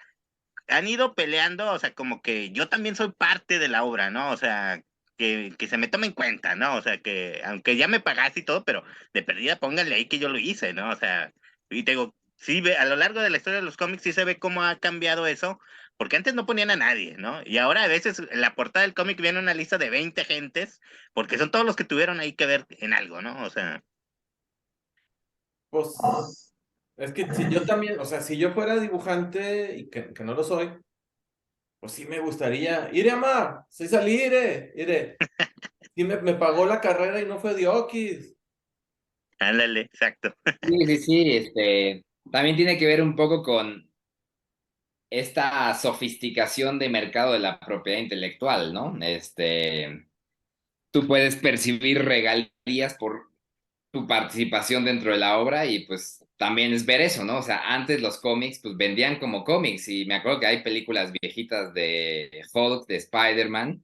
han ido peleando, o sea, como que yo también soy parte de la obra, ¿no? O sea, que se me tome en cuenta, ¿no? O sea, que aunque ya me pagaste y todo, pero de perdida pónganle ahí que yo lo hice, ¿no? O sea, y te digo, sí, a lo largo de la historia de los cómics sí se ve cómo ha cambiado eso, porque antes no ponían a nadie, ¿no? Y ahora a veces en la portada del cómic viene una lista de 20 gentes, porque son todos los que tuvieron ahí que ver en algo, ¿no? O sea, Pues es que si yo también, o sea, si yo fuera dibujante y que no lo soy, pues sí me gustaría. Iré, amar, sí salí, iré. Y me pagó la carrera y no fue Diokis. ándale, exacto. sí, sí, sí, también tiene que ver un poco con esta sofisticación de mercado de la propiedad intelectual, ¿no? Tú puedes percibir regalías por tu participación dentro de la obra y pues también es ver eso, ¿no? O sea, antes los cómics pues vendían como cómics y me acuerdo que hay películas viejitas de Hulk, de Spider-Man,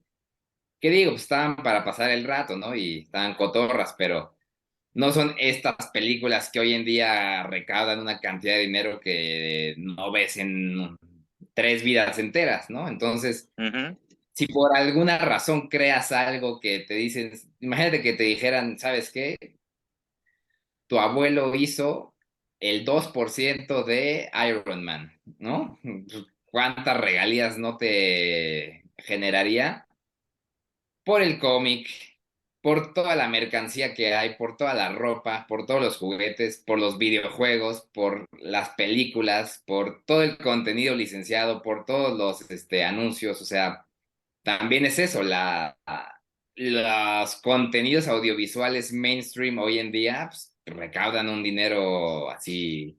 que digo, pues estaban para pasar el rato, ¿no? Y estaban cotorras, pero no son estas películas que hoy en día recaudan una cantidad de dinero que no ves en 3 vidas enteras, ¿no? Entonces, Ujú. si por alguna razón creas algo que te dicen, imagínate que te dijeran, ¿sabes qué? Tu abuelo hizo el 2% de Iron Man, ¿no? ¿Cuántas regalías no te generaría por el cómic, por toda la mercancía que hay, por toda la ropa, por todos los juguetes, por los videojuegos, por las películas, por todo el contenido licenciado, por todos los anuncios? O sea, también es eso, los contenidos audiovisuales mainstream hoy en día pues, recaudan un dinero así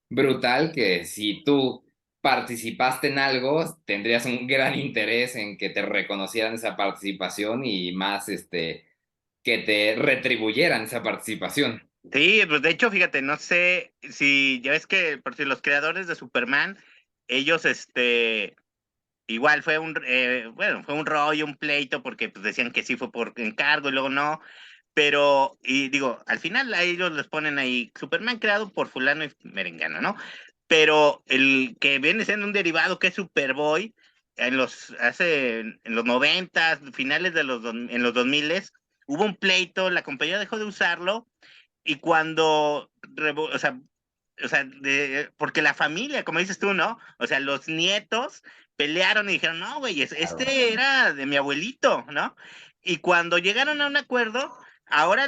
brutal que si tú participaste en algo, tendrías un gran interés en que te reconocieran esa participación y más que te retribuyeran esa participación. Sí, pues de hecho, fíjate, no sé si ya ves que por si los creadores de Superman, ellos, igual bueno, fue un rollo, un pleito, porque pues decían que sí fue por encargo y luego no, pero, y digo, al final a ellos les ponen ahí Superman creado por fulano y merengano, ¿no? Pero el que viene siendo un derivado que es Superboy, en los 90, finales de en los 2000, hubo un pleito, la compañía dejó de usarlo y o sea, porque la familia, como dices tú, ¿no? O sea, los nietos pelearon y dijeron, no, güey, Claro. este era de mi abuelito, ¿no? Y cuando llegaron a un acuerdo, ahora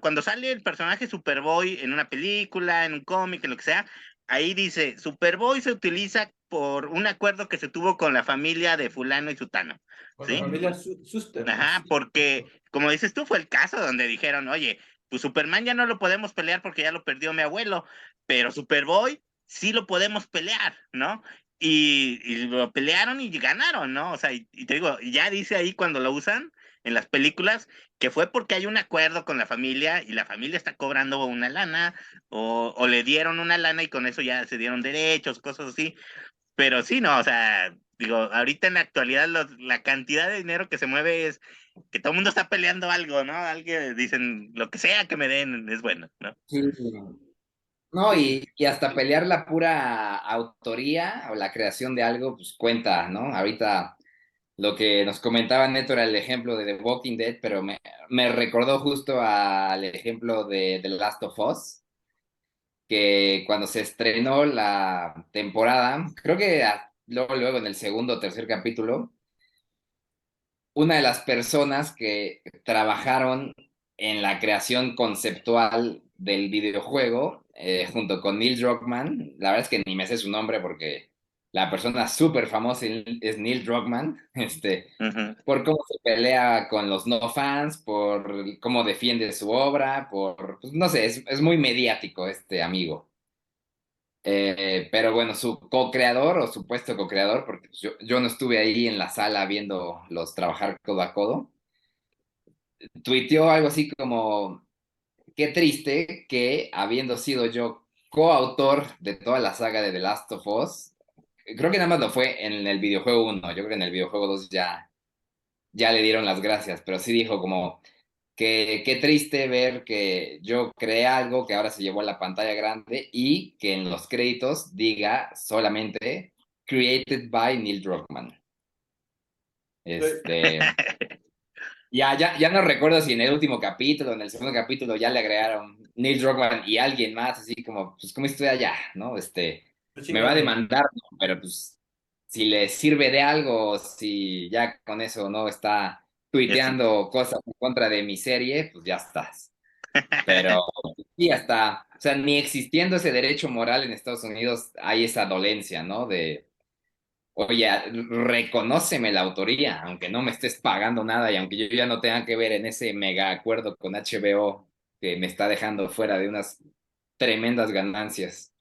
cuando sale el personaje Superboy en una película, en un cómic, en lo que sea, ahí dice, Superboy se utiliza por un acuerdo que se tuvo con la familia de fulano y sutano, Con la ¿sí? familia Suster. Ajá, porque, como dices tú, fue el caso donde dijeron, oye, pues Superman ya no lo podemos pelear porque ya lo perdió mi abuelo, pero Superboy sí lo podemos pelear, ¿no? Y lo pelearon y ganaron, ¿no? O sea, y te digo, ya dice ahí cuando lo usan en las películas que fue porque hay un acuerdo con la familia y la familia está cobrando una lana o le dieron una lana y con eso ya se dieron derechos, cosas así. Pero sí, no, o sea, digo, ahorita en la actualidad la cantidad de dinero que se mueve es que todo el mundo está peleando algo, ¿no? Alguien dicen, lo que sea que me den es bueno, ¿no? Sí. No, Sí. y hasta pelear la pura autoría o la creación de algo, pues cuenta, ¿no? Ahorita lo que nos comentaba Neto era el ejemplo de The Walking Dead, pero me recordó justo al ejemplo de The Last of Us, que cuando se estrenó la temporada, creo que luego en el segundo o tercer capítulo, una de las personas que trabajaron en la creación conceptual del videojuego junto con Neil Druckmann. La verdad es que ni me sé su nombre porque la persona súper famosa es Neil Druckmann, Ujú. por cómo se pelea con los no fans, por cómo defiende su obra, pues, no sé, es muy mediático este amigo. Pero bueno, su co-creador o supuesto co-creador, porque pues, yo no estuve ahí en la sala viendo los trabajar codo a codo, tuiteó algo así como, qué triste que habiendo sido yo coautor de toda la saga de The Last of Us, creo que nada más lo fue en el videojuego uno, yo creo que en el videojuego 2 ya le dieron las gracias, pero sí dijo como que qué triste ver que yo creé algo que ahora se llevó a la pantalla grande y que en los créditos diga solamente Created by Neil Druckmann. Ya no recuerdo si en el último capítulo, en el segundo capítulo ya le agregaron Neil Druckmann y alguien más, así como, pues como estoy allá, ¿no? Pues Me va a chingando. demandar, ¿no? Pero pues si le sirve de algo, si ya con eso no está Ya sí. tuiteando cosas en contra de mi serie, pues ya estás. Pero sí, hasta, o sea, ni existiendo ese derecho moral en Estados Unidos hay esa dolencia, ¿no? De, oye, reconóceme la autoría, aunque no me estés pagando nada y aunque yo ya no tenga que ver en ese mega acuerdo con HBO que me está dejando fuera de unas tremendas ganancias.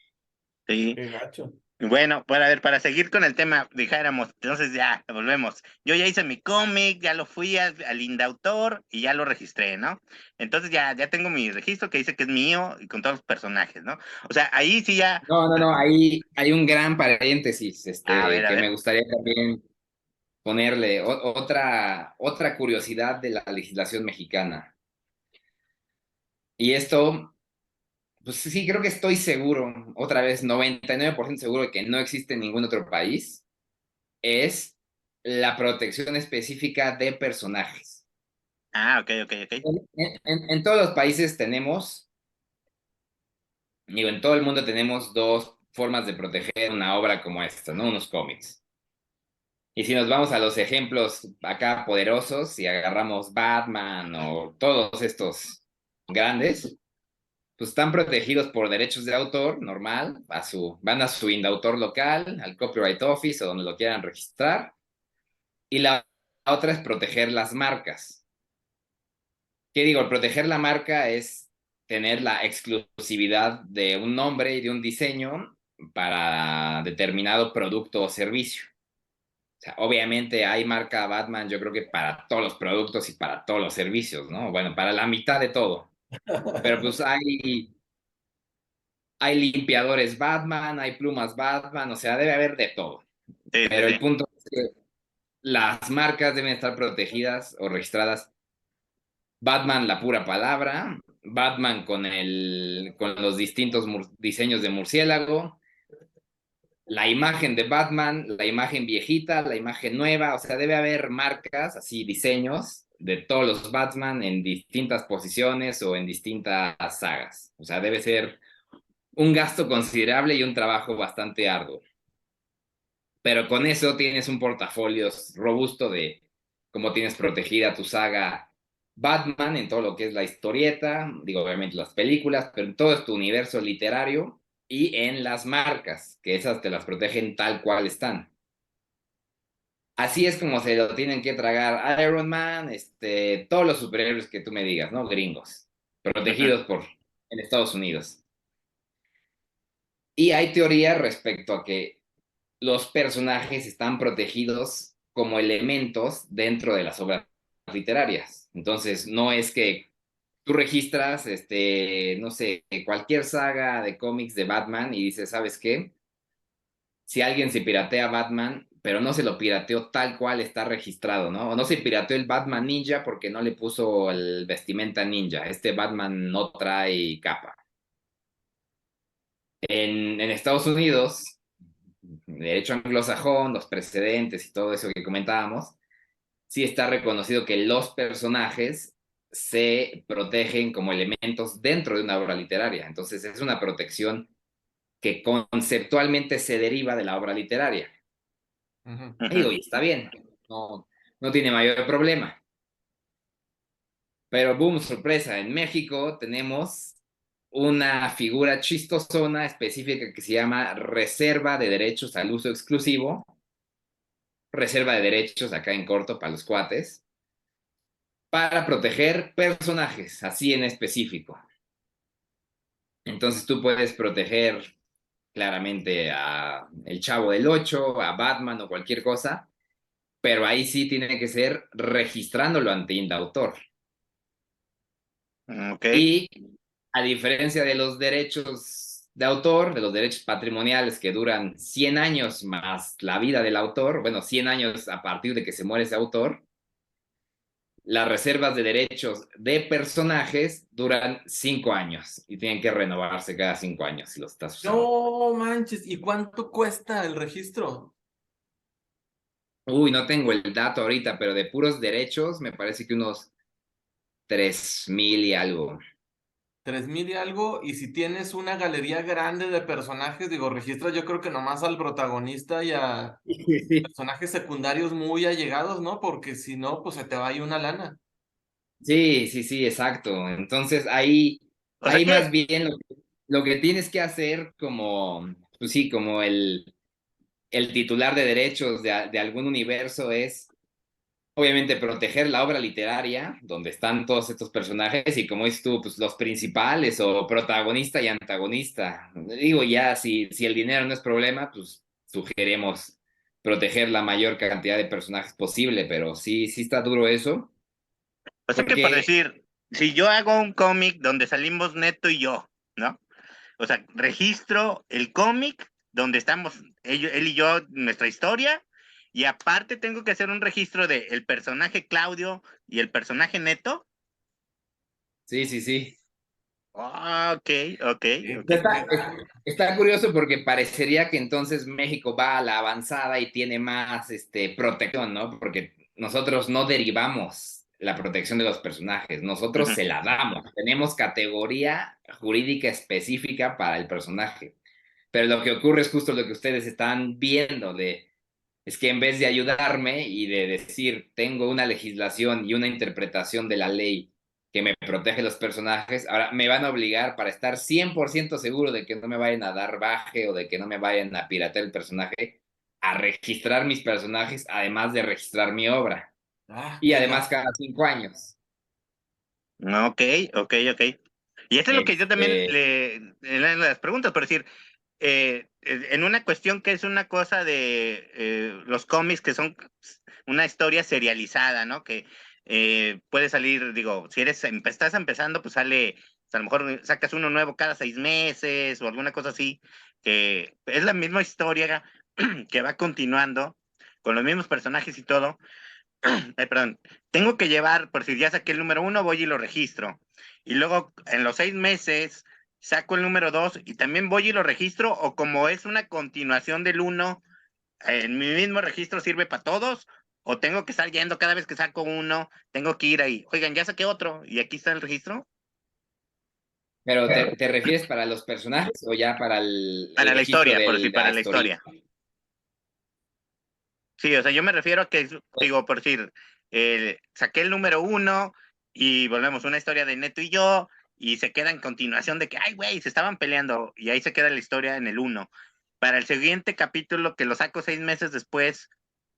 Sí. Qué gacho. Bueno, para ver, para seguir con el tema, dijéramos, entonces ya, volvemos. Yo ya hice mi cómic, ya lo fui al Indautor y ya lo registré, ¿no? Entonces ya tengo mi registro que dice que es mío y con todos los personajes, ¿no? O sea, ahí sí ya, No, ahí hay un gran paréntesis, a que me ver, gustaría también ponerle otra curiosidad de la legislación mexicana. Y esto, pues sí, creo que estoy seguro, otra vez, 99% seguro de que no existe en ningún otro país, es la protección específica de personajes. ok, ok, ok. En todos los países tenemos, digo, en todo el mundo tenemos dos formas de proteger una obra como esta, ¿no? Unos cómics. Y si nos vamos a los ejemplos acá poderosos, si agarramos Batman o todos estos grandes, pues están protegidos por derechos de autor, normal, van a su indautor local, al Copyright Office o donde lo quieran registrar. Y la otra es proteger las marcas. ¿Qué digo? Proteger la marca es tener la exclusividad de un nombre y de un diseño para determinado producto o servicio. O sea, obviamente hay marca Batman, yo creo que para todos los productos y para todos los servicios, ¿no? Bueno, para la mitad de todo. Pero pues hay limpiadores Batman, hay plumas Batman, o sea, debe haber de todo. Sí, sí, Pero sí. el punto es que las marcas deben estar protegidas o registradas. Batman, la pura palabra, Batman con los distintos diseños de murciélago, la imagen de Batman, la imagen viejita, la imagen nueva, o sea, debe haber marcas, así diseños de todos los Batman en distintas posiciones o en distintas sagas. O sea, debe ser un gasto considerable y un trabajo bastante arduo. Pero con eso tienes un portafolio robusto de cómo tienes protegida tu saga Batman en todo lo que es la historieta, digo, obviamente las películas, pero en todo tu universo literario y en las marcas, que esas te las protegen tal cual están. Así es como se lo tienen que tragar Iron Man, todos los superhéroes que tú me digas, ¿no? Gringos, Ujú, protegidos en Estados Unidos. Y hay teoría respecto a que los personajes están protegidos como elementos dentro de las obras literarias. Entonces, no es que tú registras, no sé, cualquier saga de cómics de Batman y dices, ¿sabes qué? Si alguien se piratea Batman, pero no se lo pirateó tal cual está registrado, ¿no? O no se pirateó el Batman Ninja porque no le puso el vestimenta ninja. Este Batman no trae capa. En Estados Unidos, derecho anglosajón, los precedentes y todo eso que comentábamos, sí está reconocido que los personajes se protegen como elementos dentro de una obra literaria. Entonces es una protección que conceptualmente se deriva de la obra literaria. Ujú. Y ujú. digo, y está bien, no tiene mayor problema. Pero boom, sorpresa, en México tenemos una figura chistosona específica que se llama reserva de derechos al uso exclusivo, reserva de derechos acá en corto para los cuates, para proteger personajes, así en específico. Entonces tú puedes proteger claramente a el Chavo del Ocho, a Batman o cualquier cosa, pero ahí sí tiene que ser registrándolo ante Indautor. Ok. Y a diferencia de los derechos de autor, de los derechos patrimoniales que duran 100 años más la vida del autor, bueno, 100 años a partir de que se muere ese autor, las reservas de derechos de personajes duran 5 años y tienen que renovarse cada 5 años si los estás usando. No manches, ¿y cuánto cuesta el registro? Uy, no tengo el dato ahorita, pero de puros derechos me parece que unos 3,000 y algo. 3,000 y algo, y si tienes una galería grande de personajes, digo, registras yo creo que nomás al protagonista y a personajes secundarios muy allegados, ¿no? Porque si no, pues se te va ahí una lana. Sí, sí, sí, exacto. Entonces O sea ahí más que, bien lo que tienes que hacer como, pues sí, como el titular de derechos de algún universo es obviamente proteger la obra literaria donde están todos estos personajes y como dices tú, pues los principales o protagonista y antagonista. Digo, ya si el dinero no es problema, pues sugerimos proteger la mayor cantidad de personajes posible, pero sí, sí está duro eso, o sea que por porque decir, si yo hago un cómic donde salimos Neto y yo, ¿no? O sea, registro el cómic donde estamos él y yo, nuestra historia, y aparte tengo que hacer un registro de el personaje Claudio y el personaje Neto. sí, sí, sí. Ah, ok, ok, ok. Está, está curioso porque parecería que entonces México va a la avanzada y tiene más protección, ¿no? Porque nosotros no derivamos la protección de los personajes, nosotros Ujú. se la damos. Tenemos categoría jurídica específica para el personaje. Pero lo que ocurre es justo lo que ustedes están viendo, es que en vez de ayudarme y de decir, tengo una legislación y una interpretación de la ley que me protege los personajes, ahora me van a obligar para estar 100% seguro de que no me vayan a dar baje o de que no me vayan a piratear el personaje, a registrar mis personajes, además de registrar mi obra. Ah, Y qué además gato. cada 5 años. Ok, ok, ok. Y eso es lo que yo también Este, en las preguntas, por decir, en una cuestión que es una cosa de los cómics que son una historia serializada, ¿no? Que puede salir, digo, si estás empezando, pues sale, pues a lo mejor sacas uno nuevo cada 6 meses o alguna cosa así, que es la misma historia que va continuando con los mismos personajes y todo. Perdón, tengo que llevar, por si ya saqué el número uno, voy y lo registro. Y luego en los 6 meses saco el número dos y también voy y lo registro, o como es una continuación del uno, en mi mismo registro sirve para todos, o tengo que estar yendo cada vez que saco uno, tengo que ir ahí, oigan, ya saqué otro y aquí está el registro. pero ¿te refieres para los personajes o ya para el Para la registro historia, por de decir, la para la historia? historia. Sí, o sea, yo me refiero a que, digo, por decir, saqué el número uno y volvemos una historia de Neto y yo, y se queda en continuación de que, ay, güey, se estaban peleando, y ahí se queda la historia en el uno. Para el siguiente capítulo, que lo saco 6 meses después,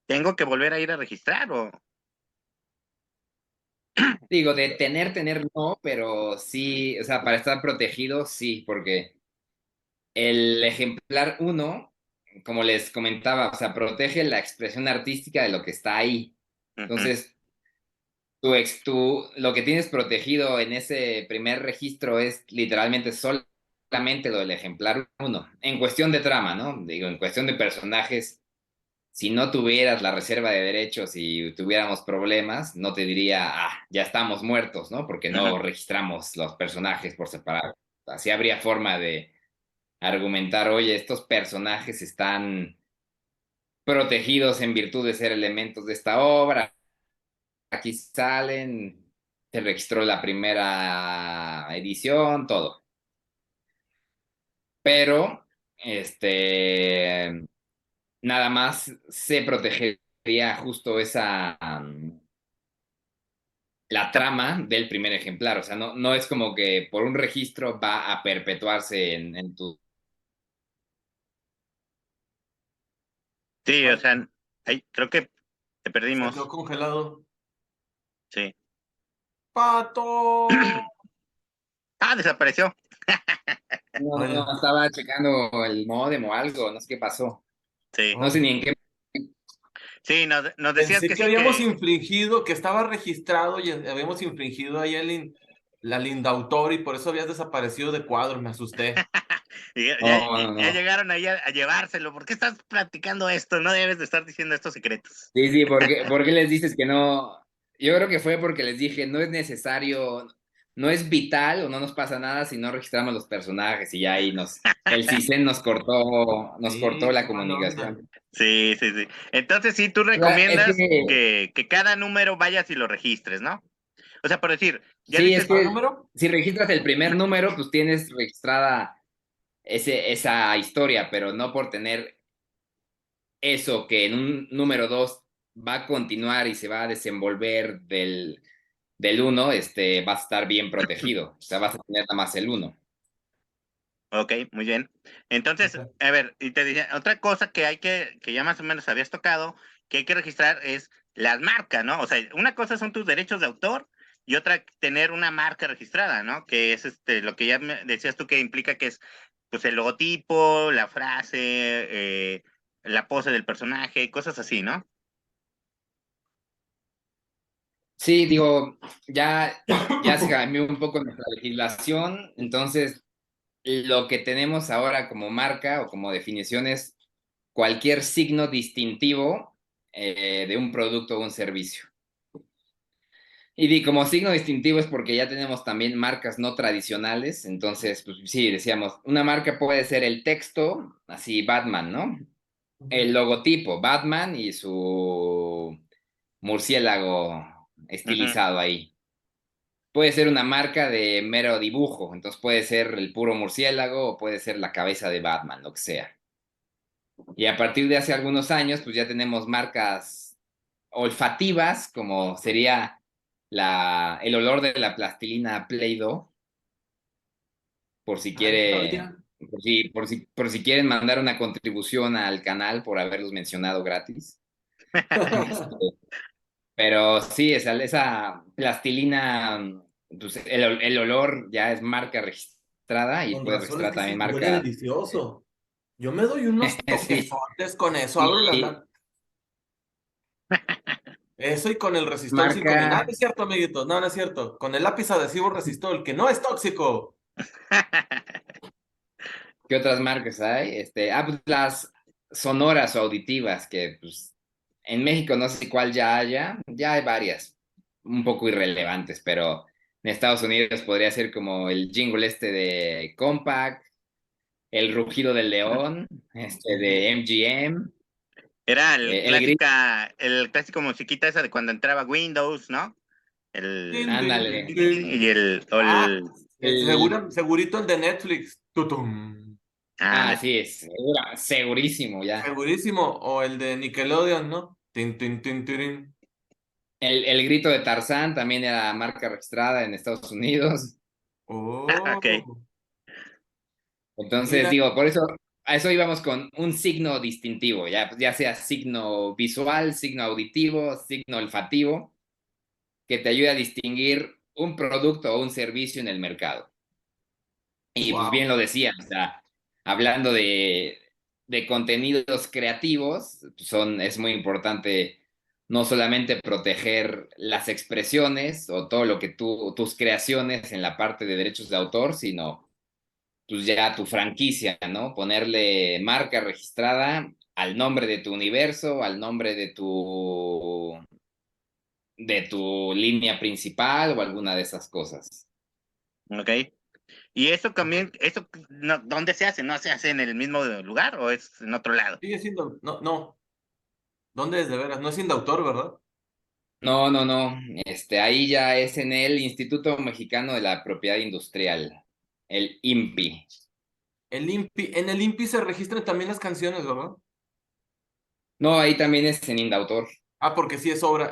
tengo que volver a ir a registrar, o. Digo, de tener no, pero sí, o sea, para estar protegido, sí, porque el ejemplar uno, como les comentaba, o sea, protege la expresión artística de lo que está ahí. Ujú, Entonces, lo que tienes protegido en ese primer registro es literalmente solamente lo del ejemplar uno. En cuestión de trama, ¿no? Digo, en cuestión de personajes, si no tuvieras la reserva de derechos y tuviéramos problemas, no te diría, ya estamos muertos, ¿no? Porque ujú. no registramos los personajes por separado. Así habría forma de argumentar, oye, estos personajes están protegidos en virtud de ser elementos de esta obra. Aquí salen, se registró la primera edición, todo. Pero, nada más se protegería justo la trama del primer ejemplar. O sea, no es como que por un registro va a perpetuarse en tu... Sí, o Ay, sea, creo que te se quedó perdimos. congelado. Sí. ¡Pato! Ah, desapareció. Bueno, No, estaba checando el módem o algo, no sé qué pasó. Sí. No sé oh, ni en qué... Sí, nos decías pensé que que sí, habíamos que infringido, que estaba registrado y habíamos infringido ahí la Lindautor y por eso habías desaparecido de cuadro, me asusté. ya No. llegaron ahí a llevárselo. ¿Por qué estás platicando esto? No debes de estar diciendo estos secretos. Sí, ¿por qué les dices que no? Yo creo que fue porque les dije, no es necesario, no es vital o no nos pasa nada si no registramos los personajes y ya ahí el CISEN nos cortó Sí, qué la mala onda. comunicación. Sí, sí, sí. Entonces sí, tú O sea, es recomiendas que, que cada número vayas y lo registres, ¿no? O sea, por decir, ya sí, es dices, ¿Cuál que número? si registras el primer número, pues tienes registrada esa historia, pero no por tener eso que en un número 2 va a continuar y se va a desenvolver del uno, vas a estar bien protegido. O sea, vas a tener nada más el uno. ok, muy bien. Entonces, a ver, y te dije, otra cosa que que ya más o menos habías tocado, que hay que registrar es las marcas, ¿no? O sea, una cosa son tus derechos de autor y otra tener una marca registrada, ¿no? Que es lo que ya me decías tú que implica que es pues el logotipo, la frase, la pose del personaje, cosas así, ¿no? Sí, digo, ya se cambió un poco nuestra legislación, entonces lo que tenemos ahora como marca o como definición es cualquier signo distintivo de un producto o un servicio. Como signo distintivo es porque ya tenemos también marcas no tradicionales, entonces, pues sí, decíamos, una marca puede ser el texto, así Batman, ¿no? El logotipo, Batman y su murciélago Ujú. estilizado ahí. Puede ser una marca de mero dibujo, entonces puede ser el puro murciélago o puede ser la cabeza de Batman, lo que sea. Y a partir de hace algunos años, pues ya tenemos marcas olfativas, como sería el olor de la plastilina Play-Doh, por si Ah, no quiere, sabía. por si quieren mandar una contribución al canal por haberlos mencionado gratis. Este, pero sí, esa plastilina, pues el olor ya es marca registrada y Con puede razón es registrar que también huele marca. delicioso. Yo me doy unos Sí, toquesotes con eso, abro las y latas. Eso y con el resistol 5000. No, marca, no es cierto, amiguitos. No, no es cierto. Con el lápiz adhesivo resistol, que no es tóxico. ¿qué otras marcas hay? Pues las sonoras o auditivas, que pues en México no sé cuál ya haya, ya hay varias, un poco irrelevantes, pero en Estados Unidos podría ser como el jingle de Compaq, el rugido del león, de MGM, Era el grito, el clásico musiquita esa de cuando entraba Windows, ¿no? Tin, El, tin, tin, ándale, tin. y o Ah, el, segurito el de Netflix. Tutum. sí, segurísimo ya. Segurísimo. O el de Nickelodeon, ¿no? Tin, tin, tin, tirin. El grito de Tarzán también era marca registrada en Estados Unidos. ok, Oh, Entonces, mira. digo, por eso, a eso íbamos con un signo distintivo, ya sea signo visual, signo auditivo, signo olfativo, que te ayude a distinguir un producto o un servicio en el mercado. Y pues Wow. bien lo decía, o sea, hablando de contenidos creativos, es muy importante no solamente proteger las expresiones o todo lo que tus creaciones en la parte de derechos de autor, sino pues ya tu franquicia, ¿no? Ponerle marca registrada al nombre de tu universo, al nombre de tu línea principal o alguna de esas cosas. ok. ¿Y eso también, no, dónde se hace? ¿No se hace en el mismo lugar o es en otro lado? Sigue siendo. No, no. ¿Dónde es de veras? No es Indautor, ¿verdad? No. Ahí ya es en el Instituto Mexicano de la Propiedad Industrial, el INPI. En el INPI se registran también las canciones, ¿verdad? No, ahí también es en Indautor. Ah, porque sí es obra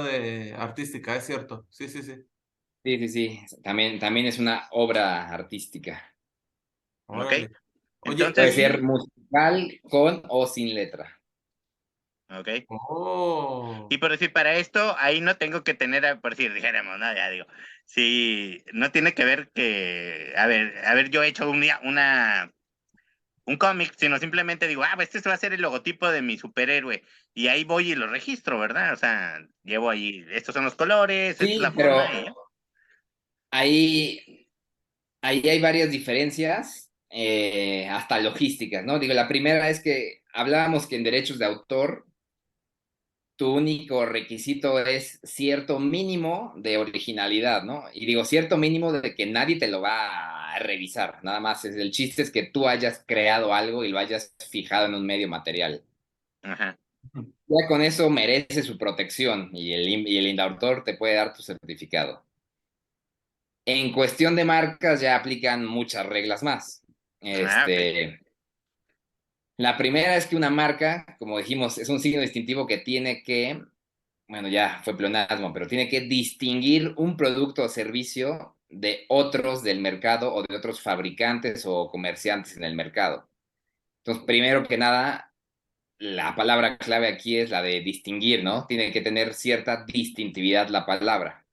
de artística, es cierto. Sí, sí, sí. Sí, sí, sí. También es una obra artística. ¿Ok? Órale. Oye, Puede Entonces, ser y... musical con o sin letra. ¿ok? Oh. Y por decir, para esto, ahí no tengo que tener, por decir, dijéramos, ¿no? Ya digo, si no tiene que ver que, a ver, yo he hecho un cómic, sino simplemente digo, este va a ser el logotipo de mi superhéroe. Y ahí voy y lo registro, ¿verdad? O sea, llevo ahí, estos son los colores, esta es la Sí, forma pero y ya. ahí, ahí hay varias diferencias, hasta logísticas, ¿no? Digo, la primera es que hablábamos que en derechos de autor tu único requisito es cierto mínimo de originalidad, ¿no? Y digo, cierto mínimo de que nadie te lo va a revisar, nada más. El chiste es que tú hayas creado algo y lo hayas fijado en un medio material. Ajá. Ya con eso merece su protección y el indautor te puede dar tu certificado. En cuestión de marcas ya aplican muchas reglas más. Ok. La primera es que una marca, como dijimos, es un signo distintivo que tiene que, bueno, ya fue pleonasmo, pero tiene que distinguir un producto o servicio de otros del mercado o de otros fabricantes o comerciantes en el mercado. Entonces, primero que nada, la palabra clave aquí es la de distinguir, ¿no? Tiene que tener cierta distintividad la palabra.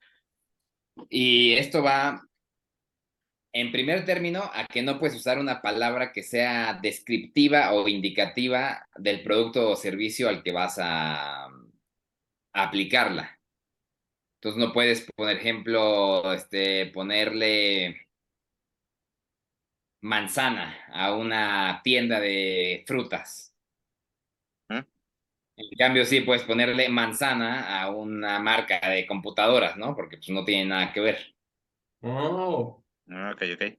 Y esto va, en primer término, a que no puedes usar una palabra que sea descriptiva o indicativa del producto o servicio al que vas a aplicarla. Entonces no puedes, por ejemplo, ponerle manzana a una tienda de frutas. ¿Mm? En cambio, sí puedes ponerle manzana a una marca de computadoras, ¿no? Porque pues no tiene nada que ver. Oh. Ok, ok.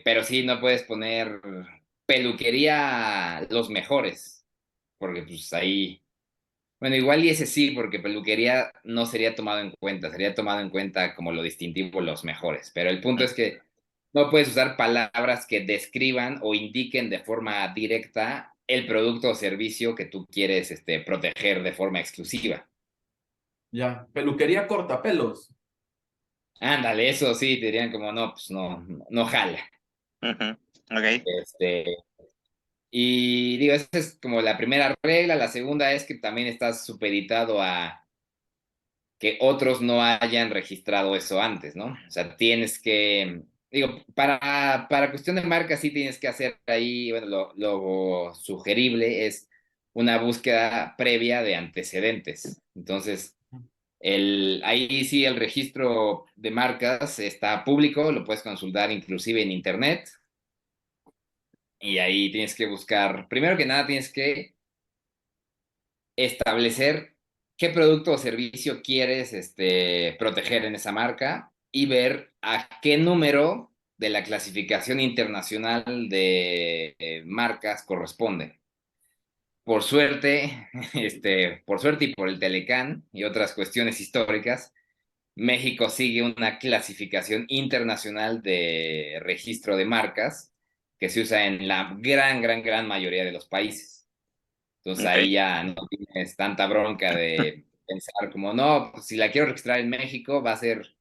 Pero sí no puedes poner peluquería los mejores, porque pues ahí, bueno, igual y ese sí, porque peluquería no sería tomado en cuenta, sería tomado en cuenta como lo distintivo los mejores, pero el punto Mm. es que no puedes usar palabras que describan o indiquen de forma directa el producto o servicio que tú quieres proteger de forma exclusiva. Ya. Peluquería cortapelos. Ándale, eso sí, te dirían como, no, pues no, no jala. Ujú. Ok. Este, y digo, esa es como la primera regla. La segunda es que también estás supeditado a que otros no hayan registrado eso antes, ¿no? O sea, tienes que, digo, para cuestión de marca sí tienes que hacer ahí, bueno, lo sugerible es una búsqueda previa de antecedentes. Entonces, ahí sí el registro de marcas está público, lo puedes consultar inclusive en internet y ahí tienes que buscar, primero que nada tienes que establecer qué producto o servicio quieres proteger en esa marca y ver a qué número de la clasificación internacional de marcas corresponde. Por suerte y por el Telecán y otras cuestiones históricas, México sigue una clasificación internacional de registro de marcas que se usa en la gran mayoría de los países. Entonces Ok. ahí ya no tienes tanta bronca de pensar como, no, pues, si la quiero registrar en México va a ser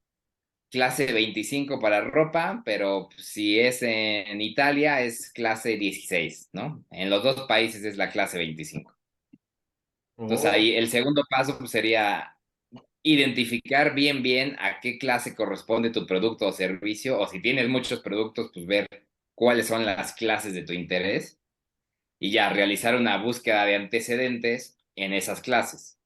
clase 25 para ropa, pero pues, si es en Italia es clase 16, ¿no? En los dos países es la clase 25. Entonces Oh. ahí el segundo paso pues, sería identificar bien a qué clase corresponde tu producto o servicio, o si tienes muchos productos, pues ver cuáles son las clases de tu interés y ya realizar una búsqueda de antecedentes en esas clases.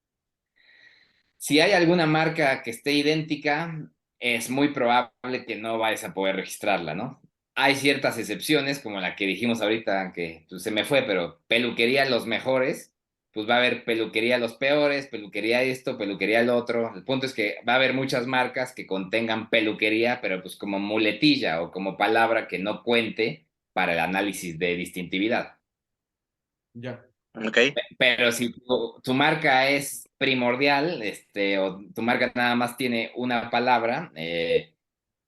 Si hay alguna marca que esté idéntica, es muy probable que no vayas a poder registrarla, ¿no? Hay ciertas excepciones, como la que dijimos ahorita, que pues, se me fue, pero peluquería los mejores, pues va a haber peluquería los peores, peluquería esto, peluquería lo otro. El punto es que va a haber muchas marcas que contengan peluquería, pero pues como muletilla o como palabra que no cuente para el análisis de distintividad. Ya. Ok. Pero si tu marca es primordial, o tu marca nada más tiene una palabra,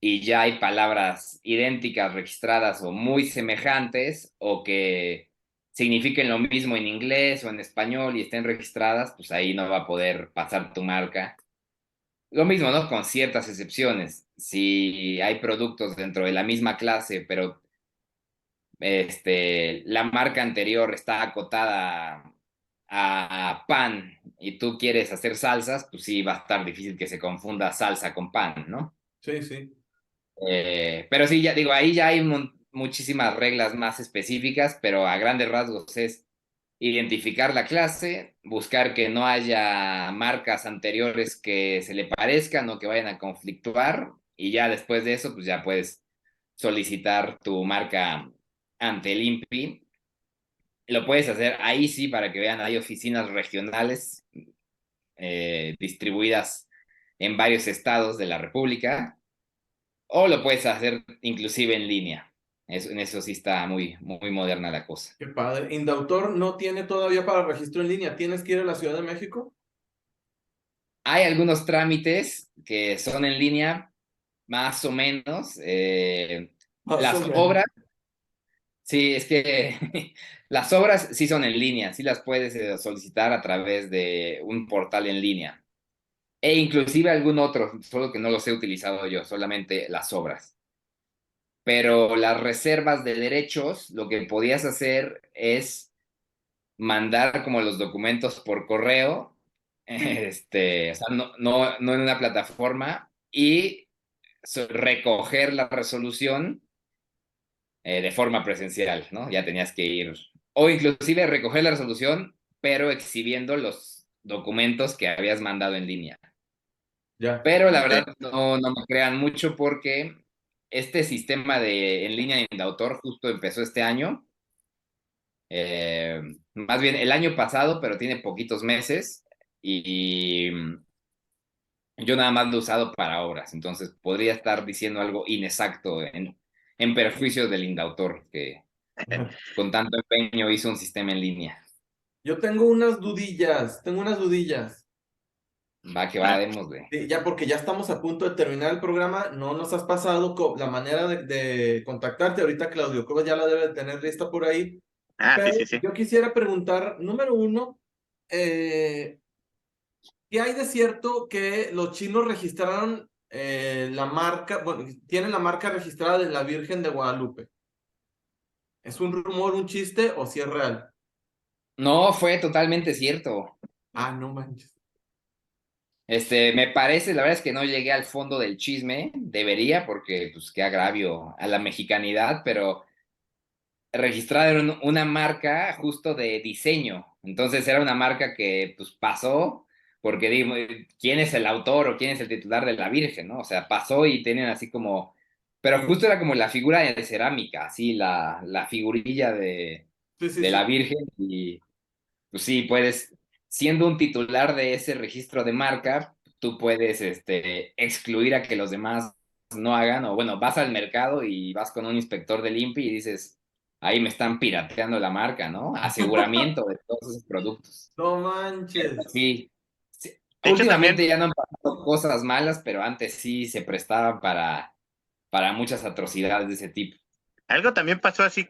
y ya hay palabras idénticas registradas o muy semejantes, o que signifiquen lo mismo en inglés o en español y estén registradas, pues ahí no va a poder pasar tu marca. Lo mismo, ¿no? Con ciertas excepciones. Si hay productos dentro de la misma clase, pero la marca anterior está acotada a pan y tú quieres hacer salsas, pues sí va a estar difícil que se confunda salsa con pan, ¿no? Sí, sí. Pero sí, ya digo, ahí ya hay muchísimas reglas más específicas, pero a grandes rasgos es identificar la clase, buscar que no haya marcas anteriores que se le parezcan o que vayan a conflictuar, y ya después de eso, pues ya puedes solicitar tu marca ante el INPI. Lo puedes hacer ahí sí para que vean, hay oficinas regionales distribuidas en varios estados de la República, o lo puedes hacer inclusive en línea. En eso sí está muy, muy moderna la cosa. Qué padre. Indautor no tiene todavía para registro en línea. ¿Tienes que ir a la Ciudad de México? Hay algunos trámites que son en línea, más o menos. Más o Las menos. obras, sí, es que las obras sí son en línea, sí las puedes solicitar a través de un portal en línea. E inclusive algún otro, solo que no los he utilizado yo, solamente las obras. Pero las reservas de derechos, lo que podías hacer es mandar como los documentos por correo, o sea, no en una plataforma, y recoger la resolución de forma presencial, ¿no? Ya tenías que ir, o inclusive recoger la resolución, pero exhibiendo los documentos que habías mandado en línea. Ya. Pero la verdad no me crean mucho porque este sistema de en línea de autor justo empezó este año, más bien el año pasado, pero tiene poquitos meses y yo nada más lo he usado para obras, entonces podría estar diciendo algo inexacto en perjuicio del Indautor, que con tanto empeño hizo un sistema en línea. Yo tengo unas dudillas, tengo unas dudillas. Va que va, démosle. Ya porque ya estamos a punto de terminar el programa, no nos has pasado la manera de contactarte. Ahorita Claudio Cuevas ya la debe de tener lista por ahí. Ah, sí, Pero sí, sí. yo quisiera preguntar, número uno, ¿qué hay de cierto que los chinos registraron la marca, bueno, tienen la marca registrada de la Virgen de Guadalupe? ¿Es un rumor, un chiste o si es real? No, fue totalmente cierto. Ah, no manches. Me parece, la verdad es que no llegué al fondo del chisme, debería, porque pues qué agravio a la mexicanidad, pero registraron una marca justo de diseño. Entonces era una marca que pues pasó, porque digo, ¿quién es el autor o quién es el titular de la Virgen, ¿no? O sea, pasó y tenían así como, pero justo era como la figura de cerámica, así la figurilla Sí, sí, de sí. la Virgen y pues sí, puedes, siendo un titular de ese registro de marca, tú puedes excluir a que los demás no hagan, o bueno, vas al mercado y vas con un inspector del INPI y dices, ahí me están pirateando la marca, ¿no? Aseguramiento de todos esos productos. No manches. Sí, sí. De hecho, Últimamente también, ya no han pasado cosas malas, pero antes sí se prestaban para muchas atrocidades de ese tipo. algo también pasó así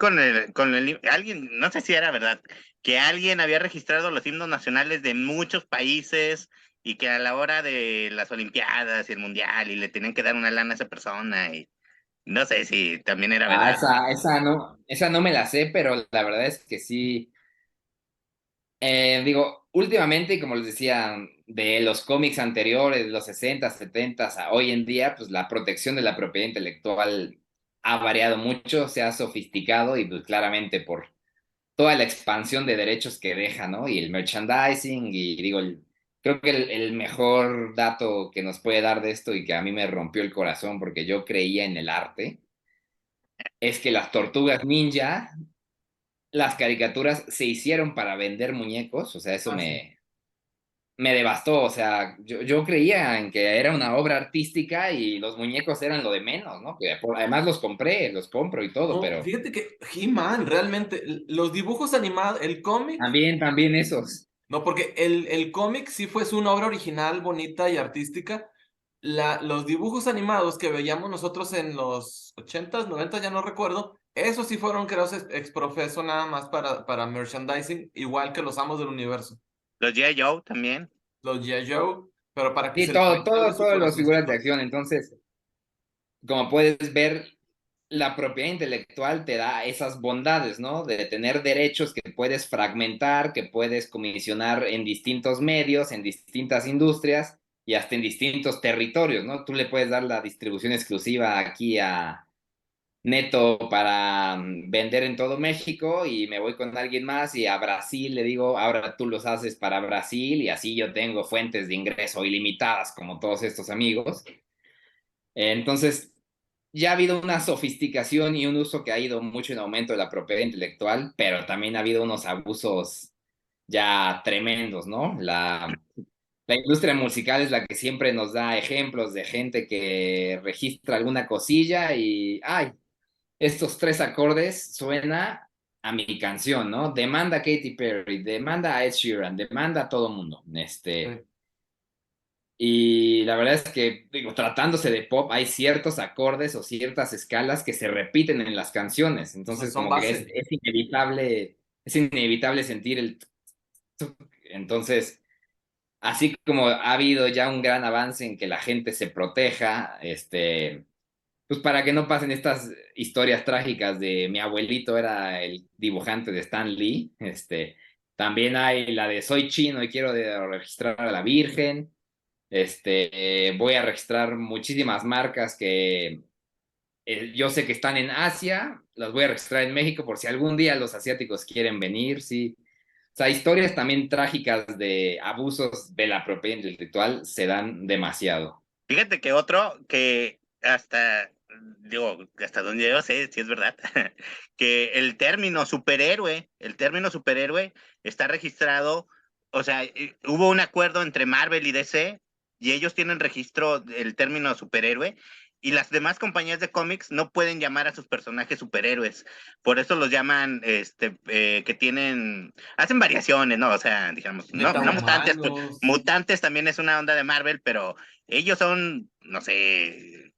alguien, no sé si era verdad, que alguien había registrado los himnos nacionales de muchos países y que a la hora de las Olimpiadas y el Mundial y le tenían que dar una lana a esa persona y no sé si también era Ah, verdad. esa no me la sé, pero la verdad es que sí. Digo, últimamente, como les decía, de los cómics anteriores, de los 60, 70 a hoy en día, pues la protección de la propiedad intelectual ha variado mucho, se ha sofisticado y pues claramente por toda la expansión de derechos que deja, ¿no? Y el merchandising, y digo, creo que el mejor dato que nos puede dar de esto y que a mí me rompió el corazón porque yo creía en el arte, es que las tortugas ninja, las caricaturas se hicieron para vender muñecos, o sea, eso Ah, sí. me devastó, o sea, yo creía en que era una obra artística y los muñecos eran lo de menos, ¿no? Que además los compro y todo, No, pero fíjate que He-Man, realmente, los dibujos animados, el cómic, también esos. no, porque el cómic sí fue una obra original, bonita y artística. Los dibujos animados que veíamos nosotros en los 80s, 90s, ya no recuerdo, Esos sí fueron creados exprofeso nada más para merchandising, igual que los Amos del Universo, Los G.I. Joe también. los G.I. Joe, pero para que Sí, se les vaya de su todas las figuras de corazoncito. acción. Entonces, como puedes ver, la propiedad intelectual te da esas bondades, ¿no? De tener derechos que puedes fragmentar, que puedes comisionar en distintos medios, en distintas industrias y hasta en distintos territorios, ¿no? Tú le puedes dar la distribución exclusiva aquí a Neto para vender en todo México y me voy con alguien más y a Brasil le digo, ahora tú los haces para Brasil y así yo tengo fuentes de ingreso ilimitadas como todos estos amigos. Entonces, ya ha habido una sofisticación y un uso que ha ido mucho en aumento de la propiedad intelectual, pero también ha habido unos abusos ya tremendos, ¿no? La industria musical es la que siempre nos da ejemplos de gente que registra alguna cosilla y, ay, estos tres acordes suena a mi canción, ¿no? Demanda a Katy Perry, demanda a Ed Sheeran, demanda a todo mundo. Sí, Y la verdad es que, digo, tratándose de pop, hay ciertos acordes o ciertas escalas que se repiten en las canciones. Entonces, son como que base. es inevitable sentir el... Entonces, así como ha habido ya un gran avance en que la gente se proteja, pues para que no pasen estas historias trágicas de mi abuelito era el dibujante de Stan Lee, también hay la de soy chino y quiero registrar a la Virgen. Voy a registrar muchísimas marcas que yo sé que están en Asia, las voy a registrar en México por si algún día los asiáticos quieren venir, sí. O sea, historias también trágicas de abusos de la propiedad intelectual se dan demasiado. Fíjate que otro que hasta, digo, hasta donde yo sé, si es verdad, que el término superhéroe está registrado, o sea, hubo un acuerdo entre Marvel y DC y ellos tienen registro del término superhéroe y las demás compañías de cómics no pueden llamar a sus personajes superhéroes. Por eso los llaman, que tienen, hacen variaciones, ¿no? O sea, digamos, no mutantes, pues, Metahumanos. mutantes también es una onda de Marvel, pero ellos son, no sé,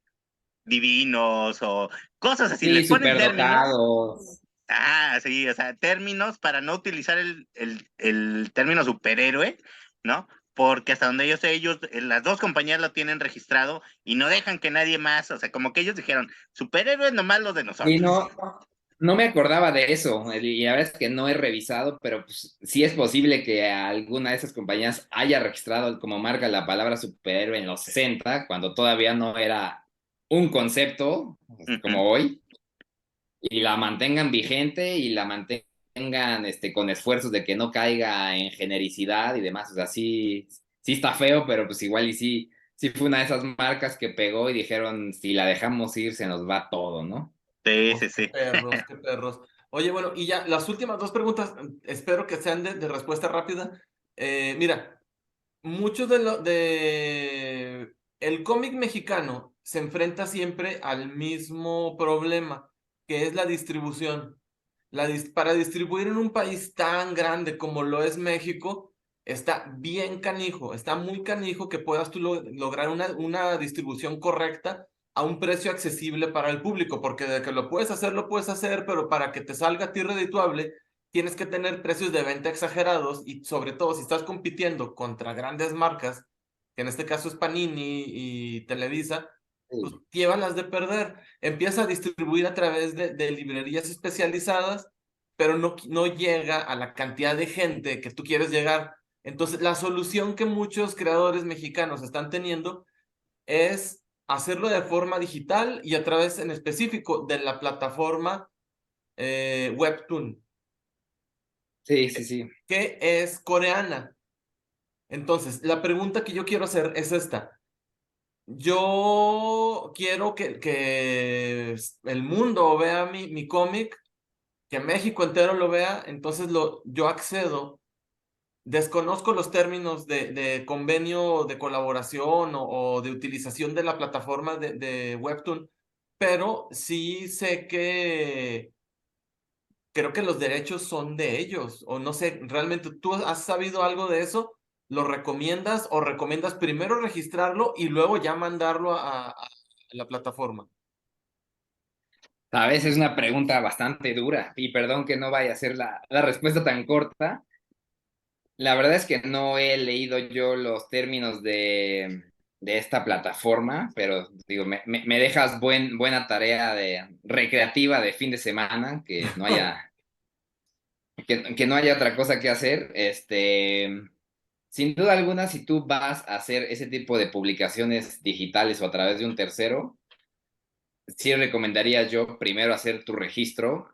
divinos o cosas así, Sí, les ponen términos. superdotados. Ah, sí, o sea, términos para no utilizar el término superhéroe, ¿no? Porque hasta donde yo sé, ellos, las dos compañías lo tienen registrado y no dejan que nadie más, o sea, como que ellos dijeron, superhéroes nomás los de Y nosotros. no me acordaba de eso, y la verdad es que no he revisado, pero pues, sí es posible que alguna de esas compañías haya registrado como marca la palabra superhéroe en los 60 cuando todavía no era un concepto Ujú. como hoy, y la mantengan vigente y la mantengan con esfuerzos de que no caiga en genericidad y demás. O sea, sí, sí está feo, pero pues igual y sí, sí fue una de esas marcas que pegó y dijeron, si la dejamos ir, se nos va todo, ¿no? Sí, Oh, sí, qué sí. perros, qué perros. Oye, bueno, y ya las últimas dos preguntas, espero que sean de respuesta rápida. Mira, muchos de el cómic mexicano se enfrenta siempre al mismo problema, que es la distribución. Para distribuir en un país tan grande como lo es México, está bien canijo, está muy canijo que puedas tú lograr una distribución correcta a un precio accesible para el público, porque de que lo puedes hacer, pero para que te salga a ti redituable, tienes que tener precios de venta exagerados y sobre todo si estás compitiendo contra grandes marcas, que en este caso es Panini y Televisa, pues Sí. llévalas de perder. Empieza a distribuir a través de librerías especializadas, pero no llega a la cantidad de gente que tú quieres llegar. Entonces, la solución que muchos creadores mexicanos están teniendo es hacerlo de forma digital y a través en específico de la plataforma Webtoon, Sí, sí, sí. que es coreana. Entonces, la pregunta que yo quiero hacer es esta. Yo quiero que el mundo vea mi cómic, que México entero lo vea, entonces yo accedo. Desconozco los términos de convenio de colaboración o de utilización de la plataforma de Webtoon, pero sí sé que creo que los derechos son de ellos, o no sé, realmente tú has sabido algo de eso, ¿lo recomiendas o recomiendas primero registrarlo y luego ya mandarlo a la plataforma? Sabes, es una pregunta bastante dura y perdón que no vaya a ser la respuesta tan corta. La verdad es que no he leído yo los términos de esta plataforma, pero digo, me dejas buena tarea de recreativa de fin de semana, que no haya otra cosa que hacer. Sin duda alguna, si tú vas a hacer ese tipo de publicaciones digitales o a través de un tercero, sí recomendaría yo primero hacer tu registro,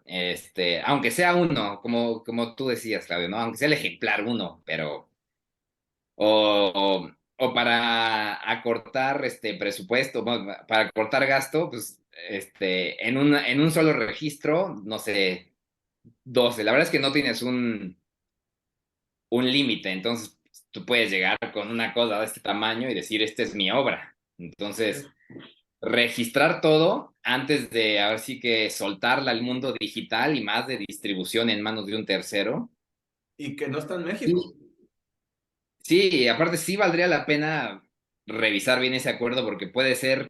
aunque sea uno, como tú decías, Claudio, ¿no? Aunque sea el ejemplar uno, pero o para acortar presupuesto, bueno, para acortar gasto, pues en un solo registro, no sé, 12. La verdad es que no tienes un límite, entonces tú puedes llegar con una cosa de este tamaño y decir, esta es mi obra. Entonces, registrar todo antes de, ahora sí que soltarla al mundo digital y más de distribución en manos de un tercero. Y que no está en México. Sí, sí, y aparte sí valdría la pena revisar bien ese acuerdo porque puede ser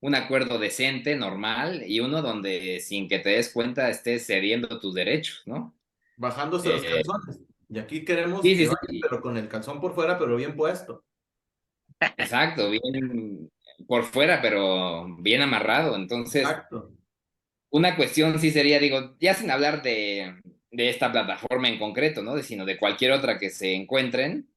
un acuerdo decente, normal, y uno donde sin que te des cuenta estés cediendo tus derechos, ¿no? Bajándose los Eh, calzones. Y aquí queremos sí, que sí, vaya, sí, pero con el calzón por fuera, pero bien puesto. exacto, bien por fuera, pero bien amarrado. Entonces, Exacto. una cuestión sí sería, digo, ya sin hablar de esta plataforma en concreto, ¿no? Sino de cualquier otra que se encuentren,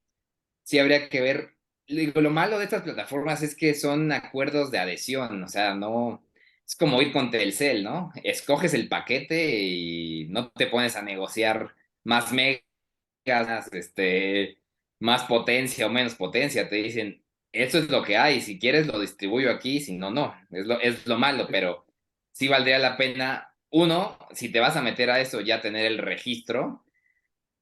sí habría que ver. Digo, lo malo de estas plataformas es que son acuerdos de adhesión, o sea, no, es como ir con Telcel, ¿no? Escoges el paquete y no te pones a negociar más megas, más potencia o menos potencia, te dicen, eso es lo que hay, si quieres lo distribuyo aquí, si no, no, es lo malo, pero sí valdría la pena, uno, si te vas a meter a eso, ya tener el registro,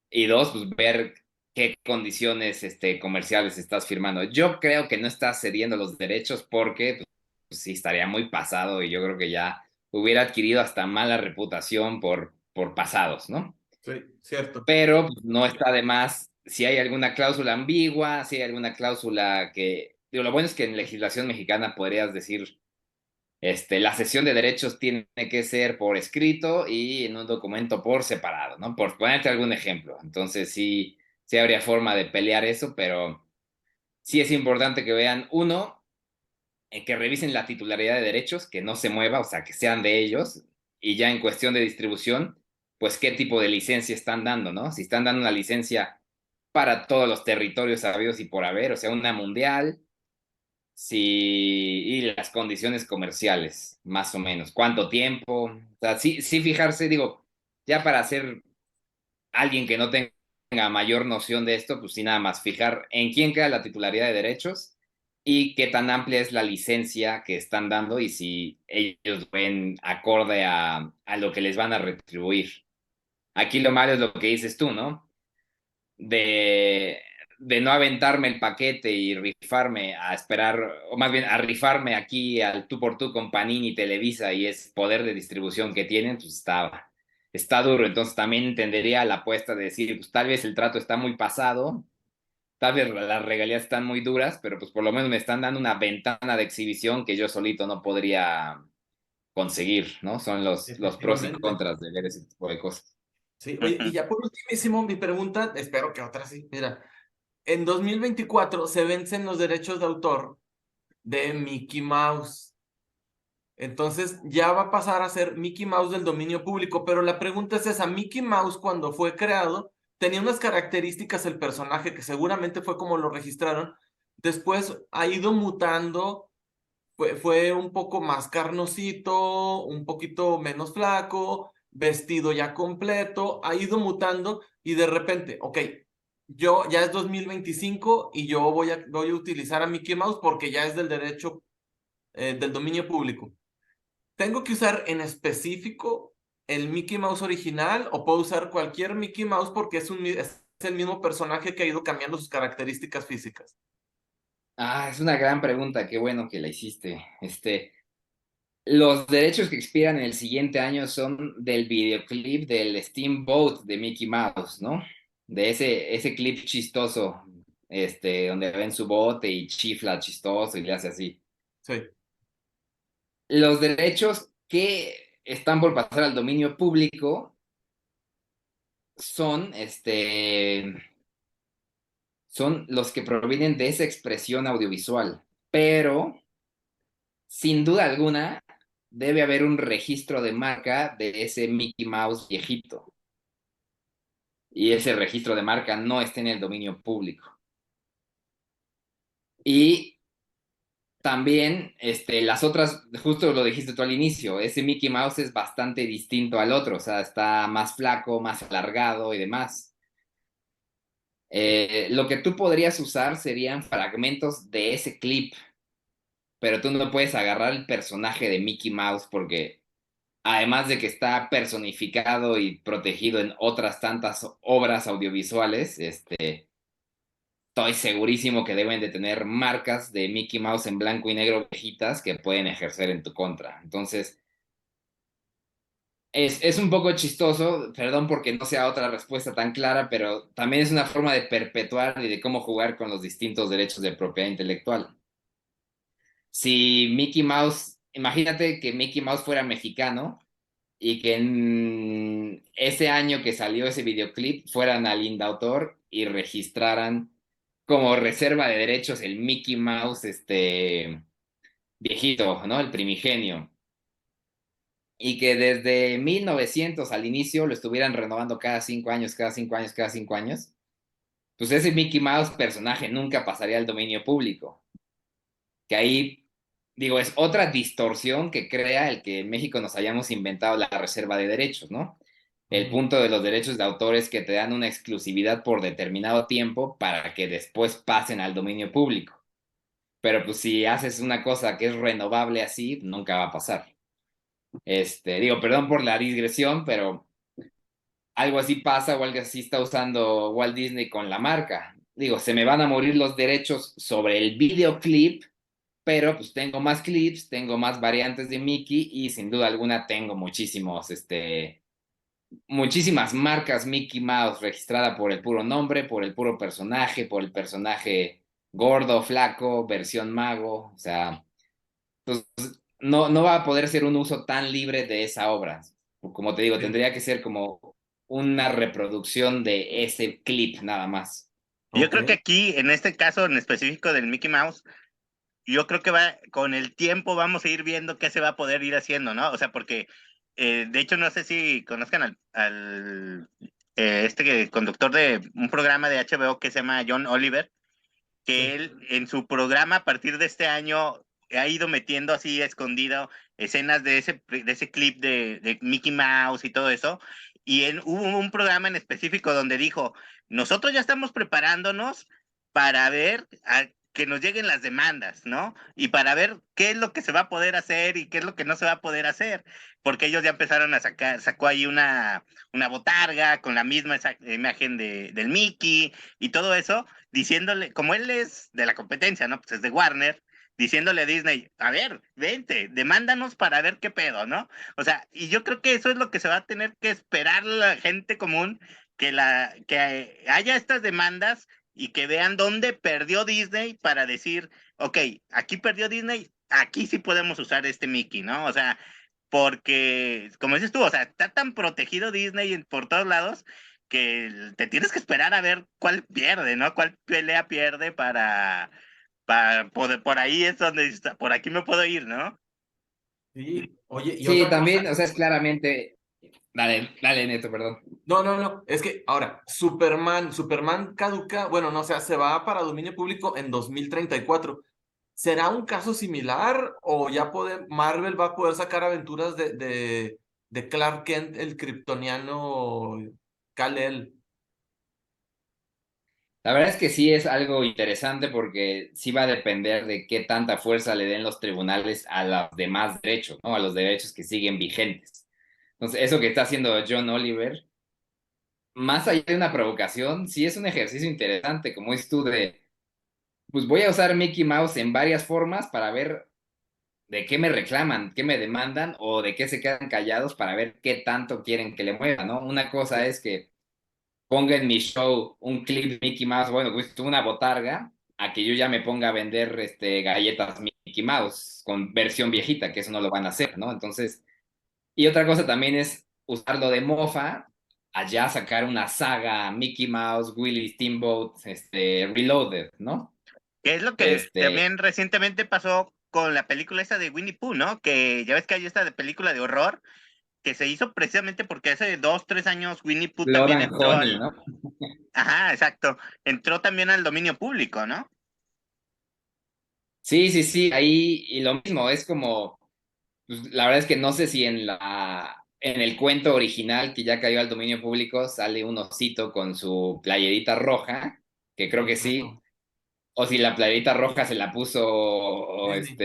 y dos, pues ver qué condiciones comerciales estás firmando. Yo creo que no estás cediendo los derechos porque pues, sí estaría muy pasado y yo creo que ya hubiera adquirido hasta mala reputación por pasados, ¿no? Sí, cierto. Pero pues, no está de más si hay alguna cláusula ambigua, si hay alguna cláusula que... Digo, lo bueno es que en legislación mexicana podrías decir, la cesión de derechos tiene que ser por escrito y en un documento por separado, ¿no? Por ponerte algún ejemplo. Entonces sí habría forma de pelear eso, pero sí es importante que vean, uno, que revisen la titularidad de derechos, que no se mueva, o sea, que sean de ellos, y ya en cuestión de distribución, pues qué tipo de licencia están dando, ¿no? Si están dando una licencia para todos los territorios sabidos y por haber, o sea, una mundial, si, y las condiciones comerciales, más o menos, cuánto tiempo, o sea, sí fijarse, digo, ya para ser alguien que no tenga mayor noción de esto, pues sí nada más fijar en quién queda la titularidad de derechos y qué tan amplia es la licencia que están dando y si ellos ven acorde a lo que les van a retribuir. Aquí lo malo es lo que dices tú, ¿no? De, de no aventarme el paquete y rifarme a esperar, o más bien a rifarme aquí al tú por tú con Panini y Televisa y es poder de distribución que tienen, pues está duro. Entonces también entendería la apuesta de decir, pues tal vez el trato está muy pasado, tal vez las regalías están muy duras, pero pues por lo menos me están dando una ventana de exhibición que yo solito no podría conseguir, ¿no? Son los pros y Efectivamente. contras de ver ese tipo de cosas. Sí, oye, y ya por ultimísimo, mi pregunta, espero que otra sí. Mira, en 2024 se vencen los derechos de autor de Mickey Mouse. Entonces ya va a pasar a ser Mickey Mouse del dominio público, pero la pregunta es esa, Mickey Mouse cuando fue creado tenía unas características el personaje que seguramente fue como lo registraron, después ha ido mutando, fue un poco más carnosito, un poquito menos flaco, vestido ya completo, ha ido mutando y de repente, ok, yo ya es 2025 y yo voy a utilizar a Mickey Mouse porque ya es del derecho, del dominio público. ¿Tengo que usar en específico el Mickey Mouse original o puedo usar cualquier Mickey Mouse porque es el mismo personaje que ha ido cambiando sus características físicas? Ah, es una gran pregunta, qué bueno que la hiciste. Los derechos que expiran en el siguiente año son del videoclip del Steamboat de Mickey Mouse, ¿no? De ese clip chistoso, donde ven su bote y chifla chistoso y le hace así. Sí. Los derechos, ¿qué? están por pasar al dominio público son los que provienen de esa expresión audiovisual, pero sin duda alguna debe haber un registro de marca de ese Mickey Mouse viejito. Y ese registro de marca no está en el dominio público. Y también las otras, justo lo dijiste tú al inicio, ese Mickey Mouse es bastante distinto al otro, o sea, está más flaco, más alargado y demás. Lo que tú podrías usar serían fragmentos de ese clip, pero tú no puedes agarrar el personaje de Mickey Mouse porque además de que está personificado y protegido en otras tantas obras audiovisuales, estoy segurísimo que deben de tener marcas de Mickey Mouse en blanco y negro viejitas que pueden ejercer en tu contra. Entonces, es un poco chistoso, perdón porque no sea otra respuesta tan clara, pero también es una forma de perpetuar y de cómo jugar con los distintos derechos de propiedad intelectual. Si Mickey Mouse, imagínate que Mickey Mouse fuera mexicano y que en ese año que salió ese videoclip fueran al Indautor y registraran como reserva de derechos el Mickey Mouse viejito, ¿no? El primigenio. Y que desde 1900 al inicio lo estuvieran renovando cada 5 años, cada 5 años, cada 5 años. Pues ese Mickey Mouse personaje nunca pasaría al dominio público. Que ahí, digo, es otra distorsión que crea el que en México nos hayamos inventado la reserva de derechos, ¿no? El punto de los derechos de autor es que te dan una exclusividad por determinado tiempo para que después pasen al dominio público. Pero pues si haces una cosa que es renovable así, nunca va a pasar. Digo, perdón por la digresión, pero algo así pasa o algo así está usando Walt Disney con la marca. Digo, se me van a morir los derechos sobre el videoclip, pero pues tengo más clips, tengo más variantes de Mickey y sin duda alguna tengo muchísimas marcas Mickey Mouse registrada por el puro nombre, por el puro personaje, por el personaje gordo, flaco, versión mago, o sea, pues no va a poder ser un uso tan libre de esa obra. Como te digo, tendría que ser como una reproducción de ese clip nada más. Yo Ok. creo que aquí, en este caso en específico del Mickey Mouse, yo creo que va, con el tiempo vamos a ir viendo qué se va a poder ir haciendo, ¿no? O sea, porque, de hecho, no sé si conozcan este conductor de un programa de HBO que se llama John Oliver, que Sí. él en su programa a partir de este año ha ido metiendo así escondido escenas de ese clip de Mickey Mouse y todo eso. Y hubo un programa en específico donde dijo, nosotros ya estamos preparándonos para ver que nos lleguen las demandas, ¿no? Y para ver qué es lo que se va a poder hacer y qué es lo que no se va a poder hacer, porque ellos ya empezaron a sacó ahí una botarga con la misma imagen del Mickey y todo eso, diciéndole, como él es de la competencia, ¿no? Pues es de Warner, diciéndole a Disney, a ver, vente, demándanos para ver qué pedo, ¿no? O sea, y yo creo que eso es lo que se va a tener que esperar la gente común, que haya estas demandas y que vean dónde perdió Disney para decir, ok, aquí perdió Disney, aquí sí podemos usar este Mickey, ¿no? O sea, porque, como dices tú, o sea, está tan protegido Disney por todos lados que te tienes que esperar a ver cuál pierde, ¿no? Cuál pelea pierde para poder, por ahí es donde está, por aquí me puedo ir, ¿no? Sí, oye, y Sí, otra también, cosa. o sea, es claramente... Dale, dale, Neto, perdón. No, no, no. Es que ahora, Superman caduca, bueno, no, o sea, se va para dominio público en 2034. ¿Será un caso similar o ya Marvel va a poder sacar aventuras de Clark Kent, el kryptoniano Kal-El? La verdad es que sí es algo interesante porque sí va a depender de qué tanta fuerza le den los tribunales a los demás derechos, ¿no? A los derechos que siguen vigentes. Entonces, eso que está haciendo John Oliver, más allá de una provocación, sí es un ejercicio interesante, como dices tú, pues voy a usar Mickey Mouse en varias formas para ver de qué me reclaman, qué me demandan o de qué se quedan callados para ver qué tanto quieren que le mueva, ¿no? Una cosa es que ponga en mi show un clip de Mickey Mouse, bueno, pues una botarga, a que yo ya me ponga a vender galletas Mickey Mouse con versión viejita, que eso no lo van a hacer, ¿no? Entonces, Y otra cosa también es usarlo de mofa, allá sacar una saga Mickey Mouse, Willy Steamboat, Reloaded, ¿no? Que es lo que Este, también recientemente pasó con la película esa de Winnie Pooh, ¿no? Que ya ves que hay esta de película de horror que se hizo precisamente porque hace 2, 3 años Winnie Pooh Blood también and entró Honey, al... ¿no? Ajá, exacto. Entró también al dominio público, ¿no? Sí, sí, sí, ahí, y lo mismo, es como, pues, la verdad es que no sé si en el cuento original que ya cayó al dominio público sale un osito con su playerita roja, que creo que sí, Claro. o si la playerita roja se la puso Disney.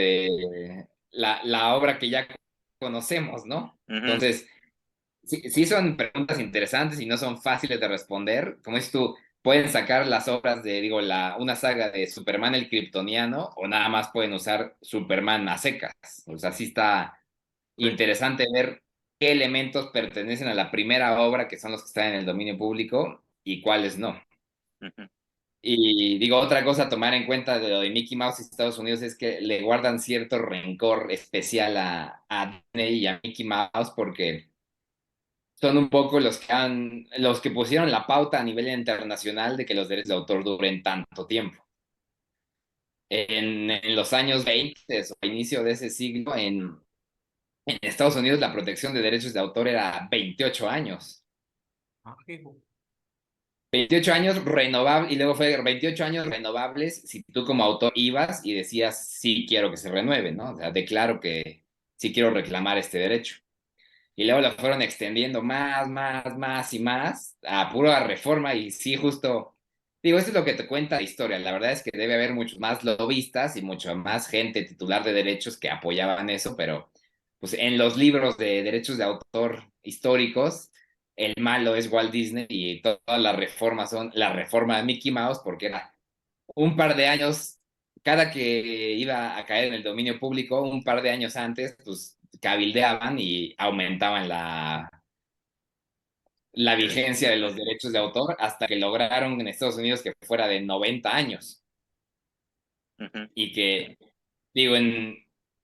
la obra que ya conocemos, ¿no? Ujú, Entonces, sí, sí son preguntas interesantes y no son fáciles de responder. Como dices tú, pueden sacar las obras de, digo, una saga de Superman el Kryptoniano o nada más pueden usar Superman a secas. O sea, sí está sí, interesante ver qué elementos pertenecen a la primera obra, que son los que están en el dominio público, y cuáles no. ujú, Y digo, otra cosa a tomar en cuenta de lo de Mickey Mouse y Estados Unidos es que le guardan cierto rencor especial a Disney y a Mickey Mouse porque son un poco los que pusieron la pauta a nivel internacional de que los derechos de autor duren tanto tiempo. En los años 20 o a inicio de ese siglo, en Estados Unidos la protección de derechos de autor era 28 años. Ah, hijo. 28 años renovables, y luego fue 28 años renovables si tú como autor ibas y decías, sí quiero que se renueve, ¿no? O sea, declaro que sí quiero reclamar este derecho. Y luego la fueron extendiendo más y más a pura reforma y sí, justo, digo, esto es lo que te cuenta la historia. La verdad es que debe haber muchos más lobistas y mucha más gente titular de derechos que apoyaban eso, pero pues en los libros de derechos de autor históricos, el malo es Walt Disney y todas las reformas son la reforma de Mickey Mouse porque era un par de años, cada que iba a caer en el dominio público, un par de años antes, pues cabildeaban y aumentaban la el- vigencia de los derechos de autor hasta que lograron en Estados Unidos que fuera de 90 años ujú. y que, digo,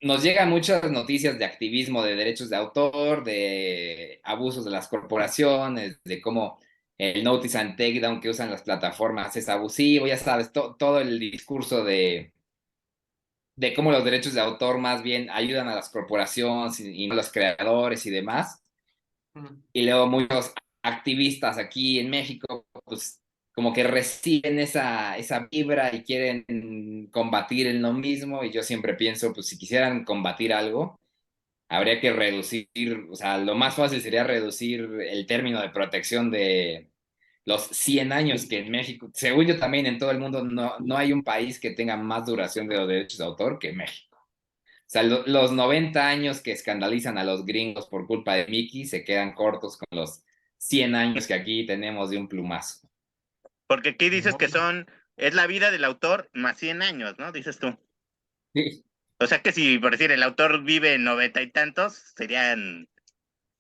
nos llegan muchas noticias de activismo de derechos de autor, de abusos de las corporaciones, de cómo el notice and takedown que usan las plataformas es abusivo, ya sabes, todo el discurso de cómo los derechos de autor más bien ayudan a las corporaciones y no a los creadores y demás. Ujú. Y luego muchos activistas aquí en México, pues como que reciben esa vibra y quieren combatir en lo mismo. Y yo siempre pienso, pues si quisieran combatir algo, habría que reducir, o sea, lo más fácil sería reducir el término de protección de los 100 años que en México, según yo también en todo el mundo, no hay un país que tenga más duración de los derechos de autor que México. O sea, los 90 años que escandalizan a los gringos por culpa de Mickey se quedan cortos con los 100 años que aquí tenemos de un plumazo. Porque aquí dices No, que es la vida del autor más 100 años, ¿no? Dices tú. Sí, O sea que si, por decir, el autor vive 90 y tantos, serían,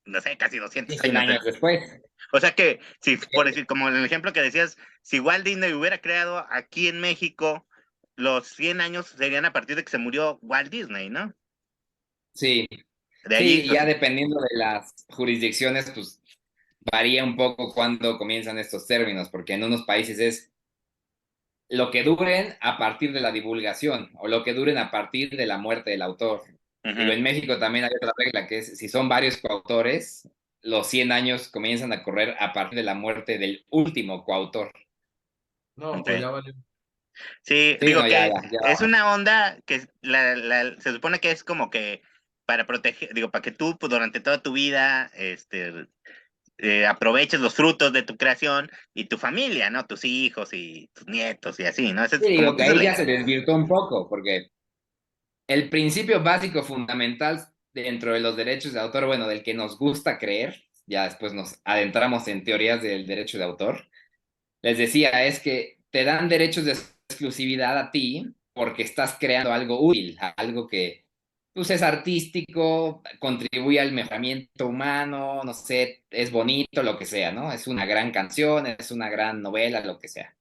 no sé, casi 200 100 años. años después. O sea que, si, por decir, como en el ejemplo que decías, si Walt Disney hubiera creado aquí en México, los 100 años serían a partir de que se murió Walt Disney, ¿no? Sí, De sí, ahí, y ya dependiendo de las jurisdicciones, pues varía un poco cuándo comienzan estos términos, porque en unos países es lo que duren a partir de la divulgación o lo que duren a partir de la muerte del autor. Digo, ujú, en México también hay otra regla que es, si son varios coautores, los 100 años comienzan a correr a partir de la muerte del último coautor. no, pues ok. ya valió. Sí, Sí, digo no, que ya es vamos. una onda que se supone que es como que para proteger, digo, para que tú pues, durante toda tu vida aproveches los frutos de tu creación y tu familia, ¿no? Tus hijos y tus nietos y así, ¿no? Esa Sí, es como digo que que esa es ahí la ya se idea. desvirtuó un poco, porque el principio básico fundamental dentro de los derechos de autor, bueno, del que nos gusta creer, ya después nos adentramos en teorías del derecho de autor, les decía, es que te dan derechos de exclusividad a ti porque estás creando algo útil, algo que pues, es artístico, contribuye al mejoramiento humano, no sé, es bonito, lo que sea, ¿no? Es una gran canción, es una gran novela, lo que sea.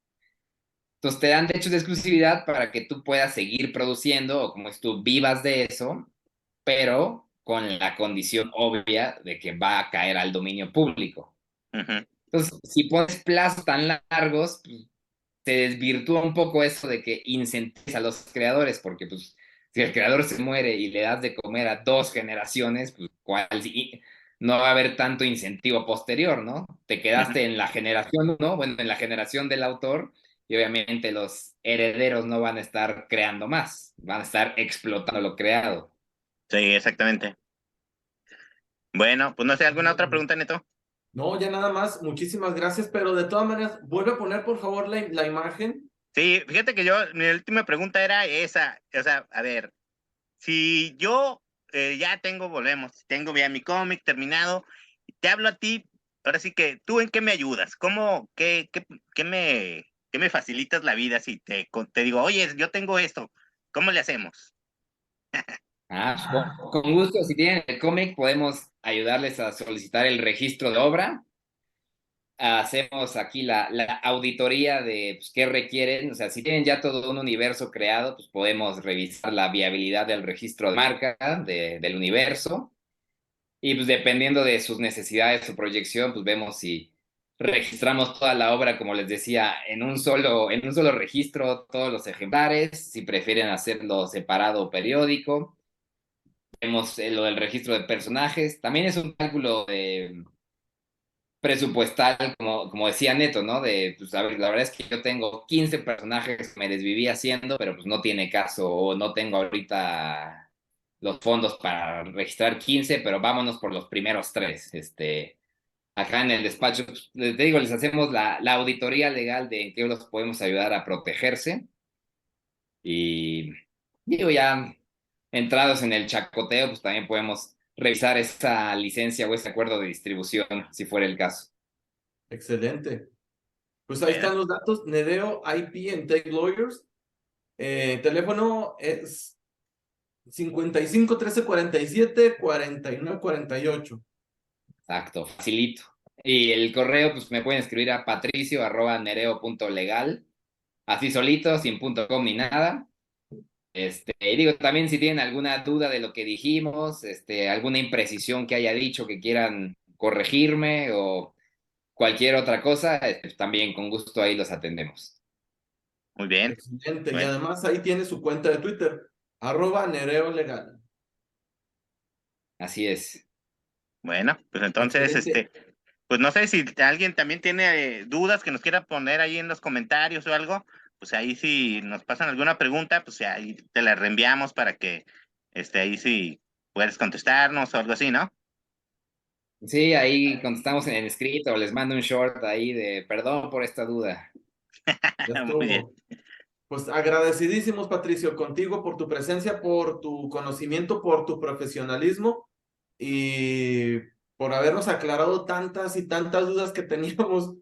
Entonces te dan derechos de exclusividad para que tú puedas seguir produciendo o como es tú vivas de eso, pero con la condición obvia de que va a caer al dominio público. Ujú. Entonces, si pones plazos tan largos, pues, se desvirtúa un poco eso de que incentives a los creadores, porque pues si el creador se muere y le das de comer a 2 generaciones, pues no va a haber tanto incentivo posterior, ¿no? Te Ujú. quedaste en la generación, ¿no? Bueno, en la generación del autor y obviamente los herederos no van a estar creando más, van a estar explotando lo creado. Sí, exactamente. Bueno, pues no sé, ¿alguna otra pregunta, Neto? No, ya nada más, muchísimas gracias, pero de todas maneras, vuelve a poner por favor la imagen. Sí, fíjate que mi última pregunta era esa, o sea, a ver, si yo ya tengo ya mi cómic terminado, te hablo a ti, ahora sí que, ¿tú en qué me ayudas? ¿Cómo, qué me facilitas la vida si te digo, oye, yo tengo esto, ¿cómo le hacemos? Ah, con gusto, si tienen el cómic, podemos ayudarles a solicitar el registro de obra. Hacemos aquí la auditoría de pues, qué requieren. O sea, si tienen ya todo un universo creado, pues podemos revisar la viabilidad del registro de marca del universo. Y pues dependiendo de sus necesidades o proyección, pues vemos si registramos toda la obra, como les decía, en un solo registro, todos los ejemplares, si prefieren hacerlo separado o periódico. Vemos lo del registro de personajes. También es un cálculo de presupuestal, como decía Neto, ¿no? De, pues, a ver, la verdad es que yo tengo 15 personajes que me desviví haciendo, pero pues no tiene caso, o no tengo ahorita los fondos para registrar 15, pero vámonos por los primeros 3. Acá en el despacho, pues, les digo, les hacemos la auditoría legal de en qué los podemos ayudar a protegerse. Y digo, ya entrados en el chacoteo, pues también podemos revisar esa licencia o ese acuerdo de distribución, si fuera el caso. Excelente. Pues ahí Bueno, están los datos. Nedeo IP en Tech Lawyers. Teléfono es 55 13 47 49 48. Exacto, facilito. Y el correo, pues me pueden escribir a patricio@nereo.legal, así solito, sin punto .com ni nada. Y digo, también si tienen alguna duda de lo que dijimos, alguna imprecisión que haya dicho que quieran corregirme o cualquier otra cosa, pues, también con gusto ahí los atendemos. muy bien. Excelente. Y Bueno, además ahí tiene su cuenta de Twitter, @Nereo Legal. Así es. bueno, pues entonces, Excelente. pues no sé si alguien también tiene dudas que nos quiera poner ahí en los comentarios o algo, pues ahí si nos pasan alguna pregunta, pues ahí te la reenviamos para que ahí sí puedes contestarnos o algo así, ¿no? Sí, ahí contestamos en el escrito o les mando un short ahí de perdón por esta duda. Ya Muy bien. estuvo. Pues agradecidísimos, Patricio, contigo por tu presencia, por tu conocimiento, por tu profesionalismo y por habernos aclarado tantas y tantas dudas que teníamos.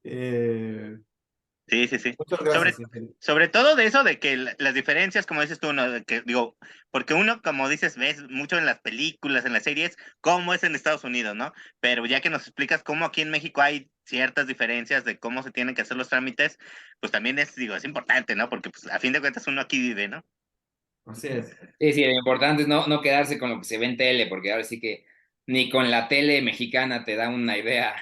Eh, Sí, sí, sí. Muchas Sobre, gracias, ingeniero. sobre todo de eso, de que las diferencias, como dices tú, ¿no? De que, digo, porque uno, como dices, ves mucho en las películas, en las series, cómo es en Estados Unidos, ¿no? Pero ya que nos explicas cómo aquí en México hay ciertas diferencias de cómo se tienen que hacer los trámites, pues también es, digo, es importante, ¿no? Porque pues a fin de cuentas uno aquí vive, ¿no? Así es. Sí, sí, lo importante es no quedarse con lo que se ve en tele, porque ahora sí que ni con la tele mexicana te da una idea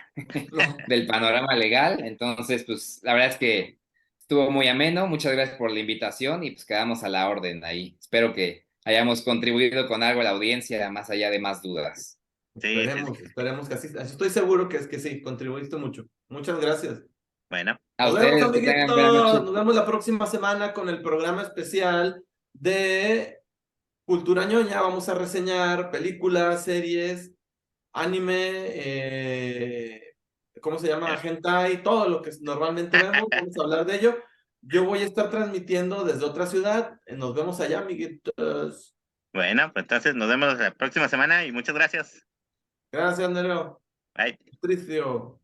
No, del panorama legal. Entonces, pues la verdad es que estuvo muy ameno. Muchas gracias por la invitación y pues quedamos a la orden ahí. Espero que hayamos contribuido con algo a la audiencia, más allá de más dudas. Sí, sí, sí. esperemos que así. Estoy seguro que es que sí, contribuiste mucho. Muchas gracias. Bueno, A Nos vemos, ustedes que tengan buena amiguitos. noche. Nos vemos la próxima semana con el programa especial de Cultura Ñoña. Vamos a reseñar películas, series, anime, ¿cómo se llama? eh, Hentai, todo lo que normalmente vemos. Vamos a hablar de ello. Yo voy a estar transmitiendo desde otra ciudad. Nos vemos allá, amiguitos. bueno, pues entonces nos vemos la próxima semana y muchas gracias. Gracias, Nero. Bye. Patricio.